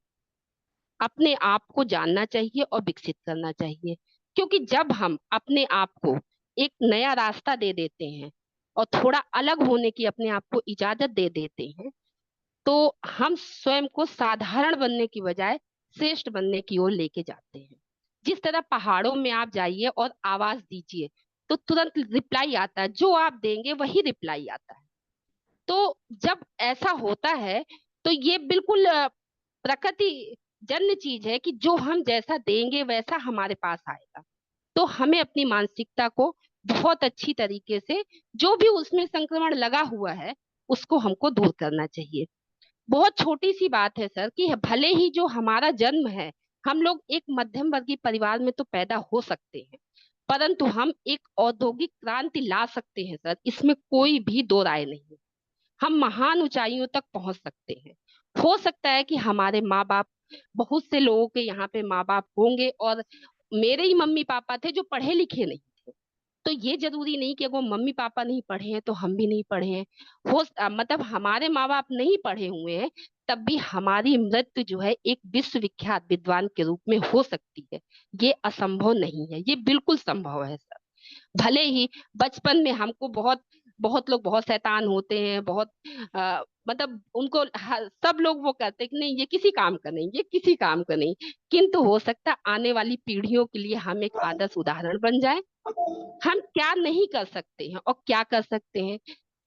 अपने आप को जानना चाहिए और विकसित करना चाहिए। क्योंकि जब हम अपने आप को एक नया रास्ता दे देते हैं, और थोड़ा अलग होने की अपने आप को इजाजत दे देते हैं, तो हम स्वयं को साधारण बनने की बजाय श्रेष्ठ बनने की ओर लेके जाते हैं। जिस तरह पहाड़ों में आप जाइए और आवाज दीजिए, तो तुरंत रिप्लाई आता है, जो आप देंगे वही रिप्लाई आता है। तो जब ऐसा होता है, तो ये बिल्कुल प्रकृति जन्य चीज है कि जो हम जैसा देंगे वैसा हमारे पास आएगा। तो हमें अपनी मानसिकता को बहुत अच्छी तरीके से, जो भी उसमें संक्रमण लगा हुआ है, उसको हमको दूर करना चाहिए। बहुत छोटी सी बात है सर, कि भले ही जो हमारा जन्म है, हम लोग एक मध्यम वर्गीय परिवार में तो पैदा हो सकते हैं, परंतु हम एक औद्योगिक क्रांति ला सकते हैं सर, इसमें कोई भी दो राय नहीं है। हम महान ऊंचाइयों तक पहुंच सकते हैं। हो सकता है कि हमारे माँ बाप, बहुत से लोगों के यहाँ पे माँ बाप होंगे, और मेरे ही मम्मी पापा थे जो पढ़े लिखे नहीं थे। तो ये जरूरी नहीं कि अगर मम्मी पापा नहीं पढ़े हैं तो हम भी नहीं पढ़े हैं। मतलब हमारे माँ बाप नहीं पढ़े हुए हैं, तब भी हमारी मृत्यु जो है एक विश्वविख्यात विद्वान के रूप में हो सकती है। ये असंभव नहीं है, ये बिल्कुल संभव है सर। भले ही बचपन में हमको बहुत बहुत लोग बहुत शैतान होते हैं, बहुत मतलब उनको सब लोग वो कहते हैं कि नहीं ये किसी काम का नहीं, ये किसी काम का नहीं, किंतु हो सकता है आने वाली पीढ़ियों के लिए हम एक आदर्श उदाहरण बन जाए। हम क्या नहीं कर सकते हैं और क्या कर सकते हैं,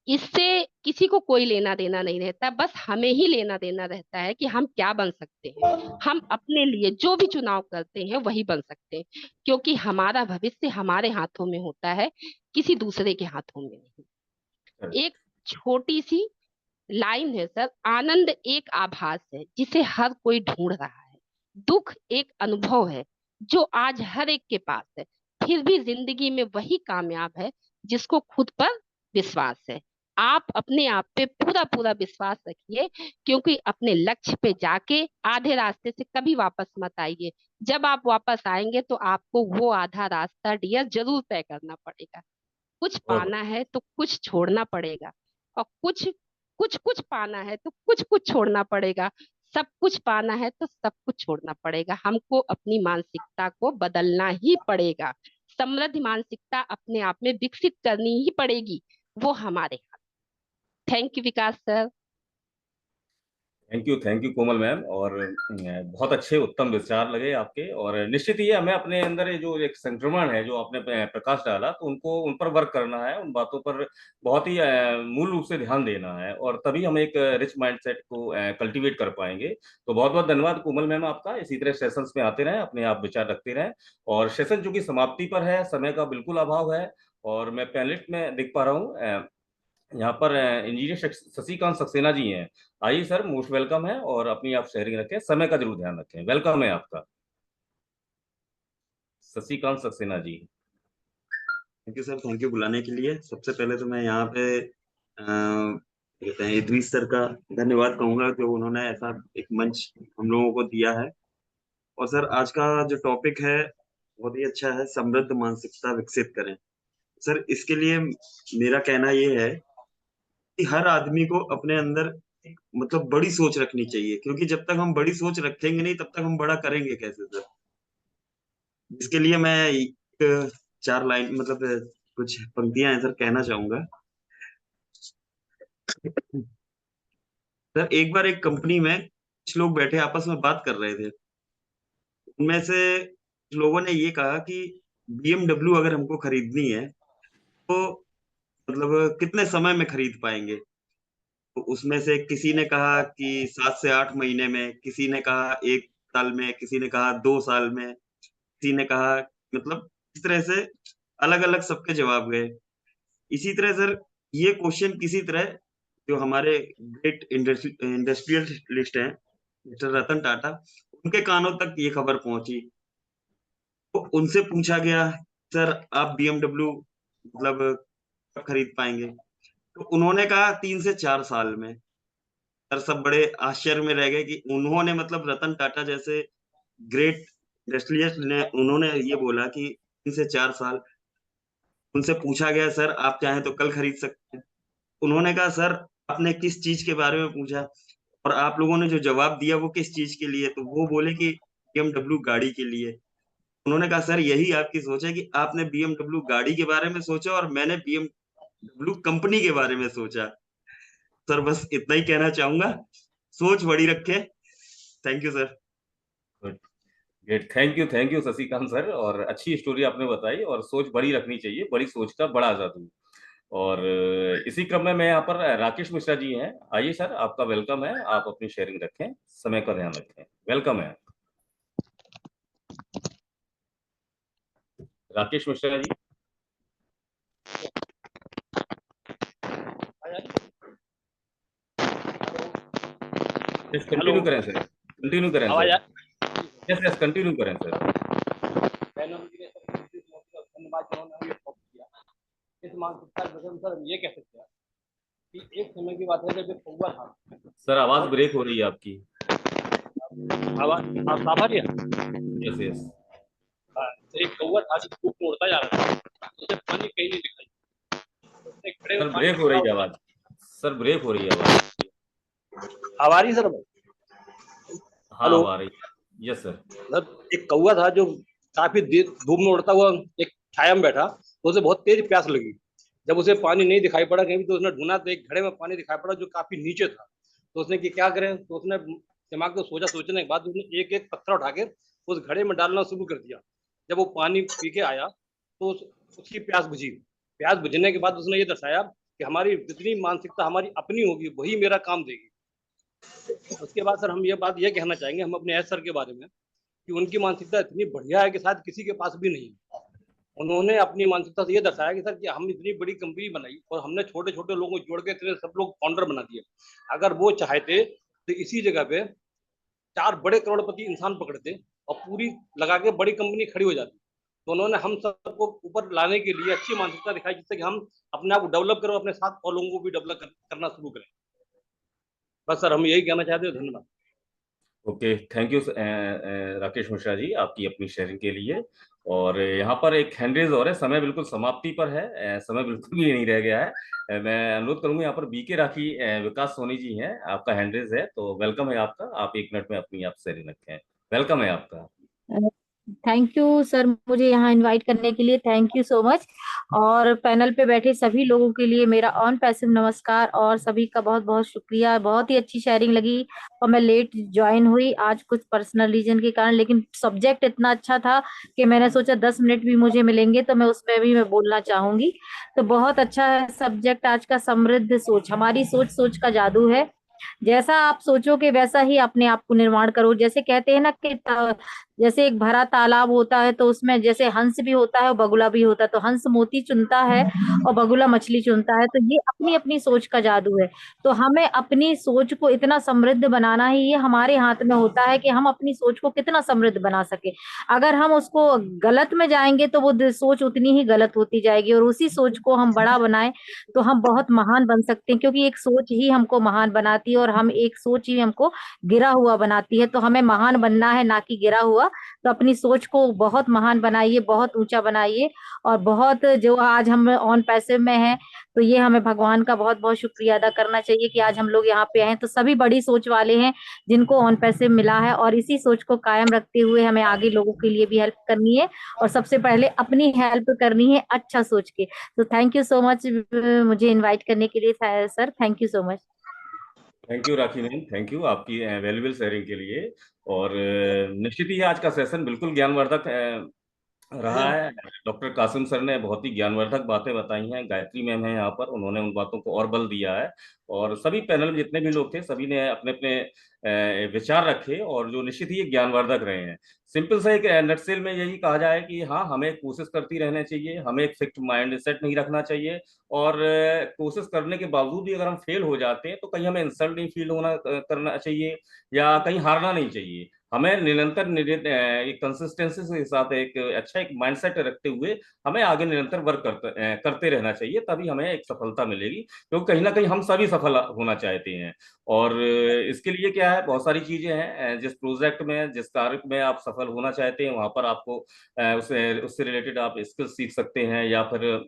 इससे किसी को कोई लेना देना नहीं रहता, बस हमें ही लेना देना रहता है कि हम क्या बन सकते हैं। हम अपने लिए जो भी चुनाव करते हैं वही बन सकते हैं, क्योंकि हमारा भविष्य हमारे हाथों में होता है, किसी दूसरे के हाथों में नहीं। एक छोटी सी लाइन है सर, आनंद एक आभास है जिसे हर कोई ढूंढ रहा है, दुख एक अनुभव है जो आज हर एक के पास है, फिर भी जिंदगी में वही कामयाब है जिसको खुद पर विश्वास है। आप अपने आप पे पूरा पूरा विश्वास रखिए, क्योंकि अपने लक्ष्य पे जाके आधे रास्ते से कभी वापस मत आइए। जब आप वापस आएंगे तो आपको वो आधा रास्ता डियर जरूर तय करना पड़ेगा। कुछ पाना है तो कुछ छोड़ना पड़ेगा, और कुछ कुछ कुछ पाना है तो कुछ कुछ छोड़ना पड़ेगा। सब कुछ पाना है तो सब कुछ छोड़ना पड़ेगा। हमको अपनी मानसिकता को बदलना ही पड़ेगा। समृद्ध मानसिकता अपने आप में विकसित करनी ही पड़ेगी, वो हमारे हाथ। Thank you Vikas sir.
Thank you Komal ma'am. और बहुत अच्छे उत्तम विचार लगे आपके, और निश्चित ही हमें अपने अंदर ये जो एक संक्रमण है जो आपने प्रकाश डाला, तो उनको उन पर वर्क करना है, उन बातों पर बहुत ही मूल रूप से ध्यान देना है, और तभी हम एक रिच माइंडसेट को कल्टीवेट कर पाएंगे। तो बहुत बहुत धन्यवाद कोमल मैम आपका। इसी तरह सेशंस में आते रहें, अपने आप विचार रखते रहें। और सेशन जो कि समाप्ति पर है, समय का बिल्कुल अभाव है, और मैं पैनलिस्ट में देख पा रहा हूँ यहाँ पर इंजीनियर शशिकांत सक्सेना जी हैं। आइए सर, मोस्ट वेलकम है, और अपनी आप शेयरिंग रखें, समय का जरूर ध्यान रखें। वेलकम है आपका Shashikant Saxena ji.
Thank you sir, thank you बुलाने के लिए। सबसे पहले तो मैं यहाँ पे कहते हैं इद्रीस सर का धन्यवाद कहूंगा, जो उन्होंने ऐसा एक मंच हम लोगों को दिया है। और सर आज का जो टॉपिक है बहुत ही अच्छा है, समृद्ध मानसिकता विकसित करें। सर इसके लिए मेरा कहना ये है कि हर आदमी को अपने अंदर एक मतलब बड़ी सोच रखनी चाहिए, क्योंकि जब तक हम बड़ी सोच रखेंगे नहीं तब तक हम बड़ा करेंगे कैसे सर। इसके लिए मैं एक 4 लाइन मतलब कुछ पंक्तियां हैं सर कहना चाहूंगा। सर एक बार एक कंपनी में कुछ लोग बैठे आपस में बात कर रहे थे। उनमें से लोगों ने ये कहा कि BMW अगर हमको खरीदनी है तो मतलब कितने समय में खरीद पाएंगे। तो उसमें से किसी ने कहा कि 7 से 8 महीने में, किसी ने कहा 1 साल में, किसी ने कहा 2 साल में, किसी ने कहा मतलब इस तरह से अलग अलग सबके जवाब गए। इसी तरह सर ये क्वेश्चन किसी तरह जो हमारे ग्रेट इंडस्ट्रियलिस्ट हैं मिस्टर रतन टाटा, उनके कानों तक ये खबर पहुंची। तो उनसे पूछा गया सर आप BMW मतलब कब खरीद पाएंगे। तो उन्होंने कहा 3 से 4 साल में। सर सब बड़े आश्चर्य में रह गए कि उन्होंने मतलब रतन टाटा जैसे ग्रेट इंडस्ट्रियलिस्ट ने उन्होंने ये बोला कि 3 से 4 साल। उनसे पूछा गया सर आप चाहें तो कल खरीद सकते हैं। उन्होंने कहा सर आपने किस चीज के बारे में पूछा और आप लोगों ने जो जवाब दिया वो किस चीज के लिए। तो वो बोले कि BMW गाड़ी के लिए। उन्होंने कहा सर यही आपकी सोच है कि आपने BMW गाड़ी के बारे में सोचा और मैंने BMW कंपनी के बारे में सोचा। सर बस इतना ही कहना चाहूंगा, सोच बड़ी रखे। Thank you sir.
Great, thank you Shashikant sir. और अच्छी स्टोरी आपने बताई, और सोच बड़ी रखनी चाहिए, बड़ी सोच का बड़ा जादू। और इसी क्रम में मैं यहाँ पर राकेश मिश्रा जी हैं। आइए सर, आपका वेलकम है, आप अपनी शेयरिंग रखें, समय का ध्यान रखें। वेलकम है राकेश मिश्रा जी। कंटिन्यू करें सर, कंटिन्यू करें सर। यस यस, कंटिन्यू करें सर।
इस मानसिकता सर हम ये कह सकते हैं कि एक समय की बात है जब ये कौवा था,
सर आवाज ब्रेक हो रही है आपकी।
आवाज आप साफ आ रही है?
Yes yes.
हाँ, तो एक कौवा था जो धूप में उड़ता जा रहा था, उसे पानी कहीं नहीं दिखाई, उसने खड़े
सर
में
ब्रेक हो रही है आवाज। सर ब्रेक हो रही है आवाज।
आवाज आ रही है सर?
हाँ
हेलो
अब आ रही है। Yes sir.
सर, एक कौवा था जो काफी देर धूप में उड़ता हुआ एक छाया में बैठा, तो उसे बहुत तेज प्यास लगी। जब उसे पानी नहीं दिखाई पड़ा कहीं भी, तो उसने ढूंढा तो एक घड़े में पानी दिखाई पड़ा जो काफी नीचे था। तो उसने कि क्या करें, तो उसने दिमाग को सोचा, सोचने के बाद उसने एक एक पत्थर उठा के उस घड़े में डालना शुरू कर दिया। जब वो पानी पी के आया तो उसकी प्यास बुझी। प्यास बुझने के बाद उसने ये दर्शाया कि हमारी जितनी मानसिकता हमारी अपनी होगी वही मेरा काम देगी। उसके बाद सर हम ये बात ये कहना चाहेंगे हम अपने एस सर के बारे में कि उनकी मानसिकता इतनी बढ़िया है कि शायद किसी के पास भी नहीं है। उन्होंने अपनी मानसिकता से ये दर्शाया कि सर कि हम इतनी बड़ी कंपनी बनाई और हमने छोटे छोटे लोगों को जोड़ के इतने सब लोग फाउंडर बना दिए। अगर वो चाहते तो इसी जगह पे 4 बड़े करोड़पति इंसान पकड़ते और पूरी लगा के बड़ी कंपनी खड़ी हो जाती। तो उन्होंने हम सबको ऊपर लाने के लिए अच्छी मानसिकता दिखाई, जिससे कि हम अपने आप को डेवलप करें, अपने साथ और लोगों को भी डेवलप करना शुरू करें। बस सर हम यही कहना चाहते हैं। धन्यवाद।
Okay thank you Rakesh Mishra ji आपकी अपनी शेयरिंग के लिए। और यहाँ पर एक हैंड रेज और है, समय बिल्कुल समाप्ति पर है, समय बिल्कुल भी नहीं रह गया है। मैं अनुरोध करूंगा यहाँ पर बीके राखी विकास सोनी जी हैं, आपका हैंड रेज है, तो वेलकम है आपका। आप 1 मिनट में अपनी आप शेयरिंग रखें। वेलकम है आपका।
थैंक यू सर, मुझे यहाँ इनवाइट करने के लिए थैंक यू सो मच। और पैनल पे बैठे सभी लोगों के लिए मेरा ऑन पैसिव नमस्कार और सभी का बहुत बहुत शुक्रिया। बहुत ही अच्छी शेयरिंग लगी और मैं लेट ज्वाइन हुई आज कुछ पर्सनल रीजन के कारण, लेकिन सब्जेक्ट इतना अच्छा था कि मैंने सोचा 10 मिनट भी मुझे मिलेंगे तो मैं उसमें भी मैं बोलना चाहूंगी। तो बहुत अच्छा है सब्जेक्ट आज का, समृद्ध सोच। हमारी सोच, सोच का जादू है। जैसा आप सोचोगे वैसा ही अपने आप को निर्माण करो। जैसे कहते हैं ना कि जैसे एक भरा तालाब होता है तो उसमें जैसे हंस भी होता है और बगुला भी होता है, तो हंस मोती चुनता है और बगुला मछली चुनता है। तो ये अपनी अपनी सोच का जादू है। तो हमें अपनी सोच को इतना समृद्ध बनाना ही ये हमारे हाथ में होता है कि हम अपनी सोच को कितना समृद्ध बना सके। अगर हम उसको गलत में जाएंगे तो वो सोच उतनी ही गलत होती जाएगी, और उसी सोच को हम बड़ा बनाए तो हम बहुत महान बन सकते हैं, क्योंकि एक सोच ही हमको महान बनाती है और हम एक सोच ही हमको गिरा हुआ बनाती है। तो हमें महान बनना है, ना कि गिरा हुआ। तो अपनी सोच को बहुत महान बनाइए, बहुत ऊंचा बनाइए। और बहुत जो आज हम ऑन पैसिव में हैं, तो ये हमें भगवान का बहुत बहुत शुक्रिया अदा करना चाहिए कि आज हम लोग यहाँ पे हैं। तो सभी बड़ी सोच वाले हैं जिनको ऑन पैसिव मिला है, और इसी सोच को कायम रखते हुए हमें आगे लोगों के लिए भी हेल्प करनी है, और सबसे पहले अपनी हेल्प करनी है अच्छा सोच के। तो थैंक यू सो मच मुझे इनवाइट करने के लिए sir, thank you so much.
Thank you rakhi ma'am, thank you आपकी वैल्यूबल शेयरिंग के लिए। और निश्चित ही आज का सेशन बिल्कुल ज्ञानवर्धक रहा है। डॉक्टर कासिम सर ने बहुत ही ज्ञानवर्धक बातें बताई हैं। गायत्री मैम है यहाँ पर, उन्होंने उन बातों को और बल दिया है। और सभी पैनल में जितने भी लोग थे सभी ने अपने अपने विचार रखे, और जो निश्चित ही ज्ञानवर्धक रहे हैं। सिंपल सा एक नटसेल में यही कहा जाए कि हाँ, हमें कोशिश करती रहना चाहिए, हमें एक फिक्स्ड माइंड सेट नहीं रखना चाहिए। और कोशिश करने के बावजूद भी अगर हम फेल हो जाते हैं तो कहीं हमें इंसल्ट नहीं फील होना करना चाहिए, या कहीं हारना नहीं चाहिए। हमें निरंतर एक कंसिस्टेंसी के साथ एक अच्छा एक माइंडसेट रखते हुए हमें आगे निरंतर वर्क करते रहना चाहिए, तभी हमें एक सफलता मिलेगी। क्योंकि कहीं ना कहीं हम सभी सफल होना चाहते हैं। और इसके लिए क्या है, बहुत सारी चीजें हैं। जिस प्रोजेक्ट में, जिस कार्य में आप सफल होना चाहते हैं, वहां पर आपको उससे रिलेटेड आप स्किल सीख सकते हैं। या फिर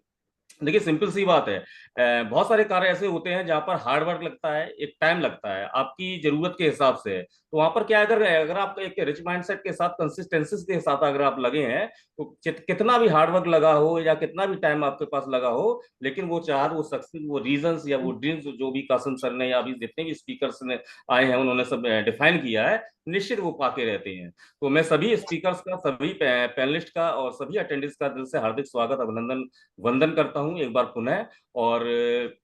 देखिए सिंपल सी बात है, बहुत सारे कार्य ऐसे होते हैं जहां पर हार्ड वर्क लगता है, एक टाइम लगता है आपकी जरूरत के हिसाब से। तो वहां पर क्या है, अगर अगर आप एक रिच माइंडसेट के साथ, कंसिस्टेंसी के साथ अगर आप लगे हैं, तो कितना भी हार्ड वर्क लगा हो या कितना भी टाइम आपके पास लगा हो, लेकिन वो चाह, वो सक्सेस, वो रीजंस या वो ड्रीम्स जो भी कासिम सर ने या अभी जितने भी स्पीकर्स ने आए हैं उन्होंने सब डिफाइन किया है, निश्चित वो पाके रहते हैं। तो मैं सभी स्पीकर्स का, सभी पैनलिस्ट का और सभी अटेंडेंट्स का दिल से हार्दिक स्वागत, अभिनंदन, वंदन करता हूं एक बार पुनः। और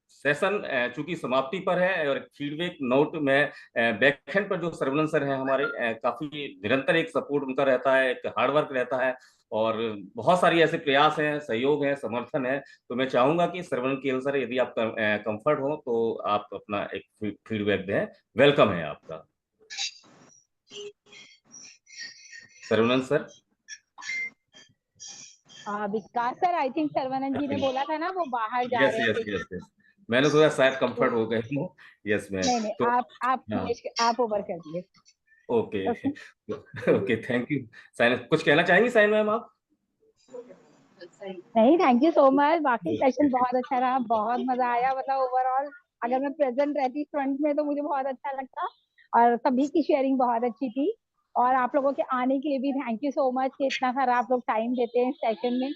सेशन चूंकि समाप्ति पर है, और फीडबैक नोट में बैकएंड पर जो सरवणन सर हैं हमारे, काफी निरंतर एक सपोर्ट उनका रहता है, एक हार्डवर्क रहता है, और बहुत सारी ऐसे प्रयास हैं, सहयोग है, समर्थन है। तो मैं चाहूंगा कि सरवणन केल सर, यदि आप कंफर्ट हो तो आप अपना एक फीडबैक दें। वेलकम है आपका Saravanan sir.
Vikas sir, I think Sarvanand ji ने बोला था ना वो बाहर जा
यस
रहे
यस
थे।
Yes yes. मैंने सोचा शायद कंफर्ट हो गए हूँ। Yes ma'am.
नहीं नहीं,
तो
आप ओवर कर दिए।
ओके ओके, थैंक यू साइन। कुछ कहना चाहेंगी साइन मैम आप?
नहीं, थैंक यू सो मच। बाकी सेशन बहुत अच्छा रहा, बहुत मजा आया। मतलब ओवरऑल अगर मैं प्रेजेंट रहती फ्रंट में तो मुझे बहुत अच्छा लगता, और सभी की शेयरिंग बहुत अच्छी थी। और आप लोगों के आने के लिए भी थैंक यू सो मच कि इतना सारा आप लोग टाइम देते हैं सेशन में,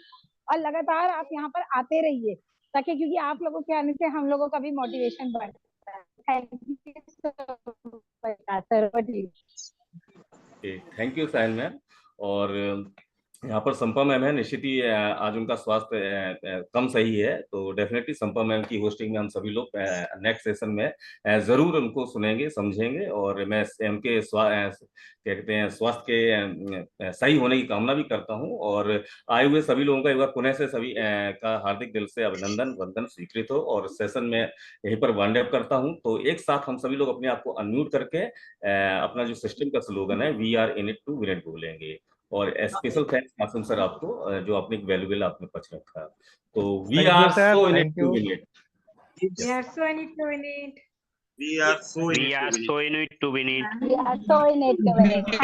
और लगातार आप यहाँ पर आते रहिए, ताकि क्योंकि आप लोगों के आने से हम लोगों का भी मोटिवेशन बढ़ता है। Thank you so much sir.
Thank you साइन मैम। और यहाँ पर संपा मैम है, निश्चित ही आज उनका स्वास्थ्य कम सही है, तो डेफिनेटली संपा मैम की होस्टिंग में हम सभी लोग नेक्स्ट सेशन में जरूर उनको सुनेंगे, समझेंगे। और मैं उनके कहते हैं स्वास्थ्य के सही होने की कामना भी करता हूँ। और आए हुए सभी लोगों का एक बार पुनः से सभी का हार्दिक दिल से अभिनंदन, वंदन स्वीकृत हो। और सेशन में यहीं पर वाइंड अप करता हूँ। तो एक साथ हम सभी लोग अपने आप को अनम्यूट करके अपना जो सिस्टम का स्लोगन है, we are in it to win it, बोलेंगे। और स्पेशल थैंक्स कासिम सर आपको, जो आपने वैल्यूएबल आपने पक्ष रखा। तो we are so in it to win it.
We are so in it to win it.
We are so in
We are so in it to win it.
We are so in it to win it.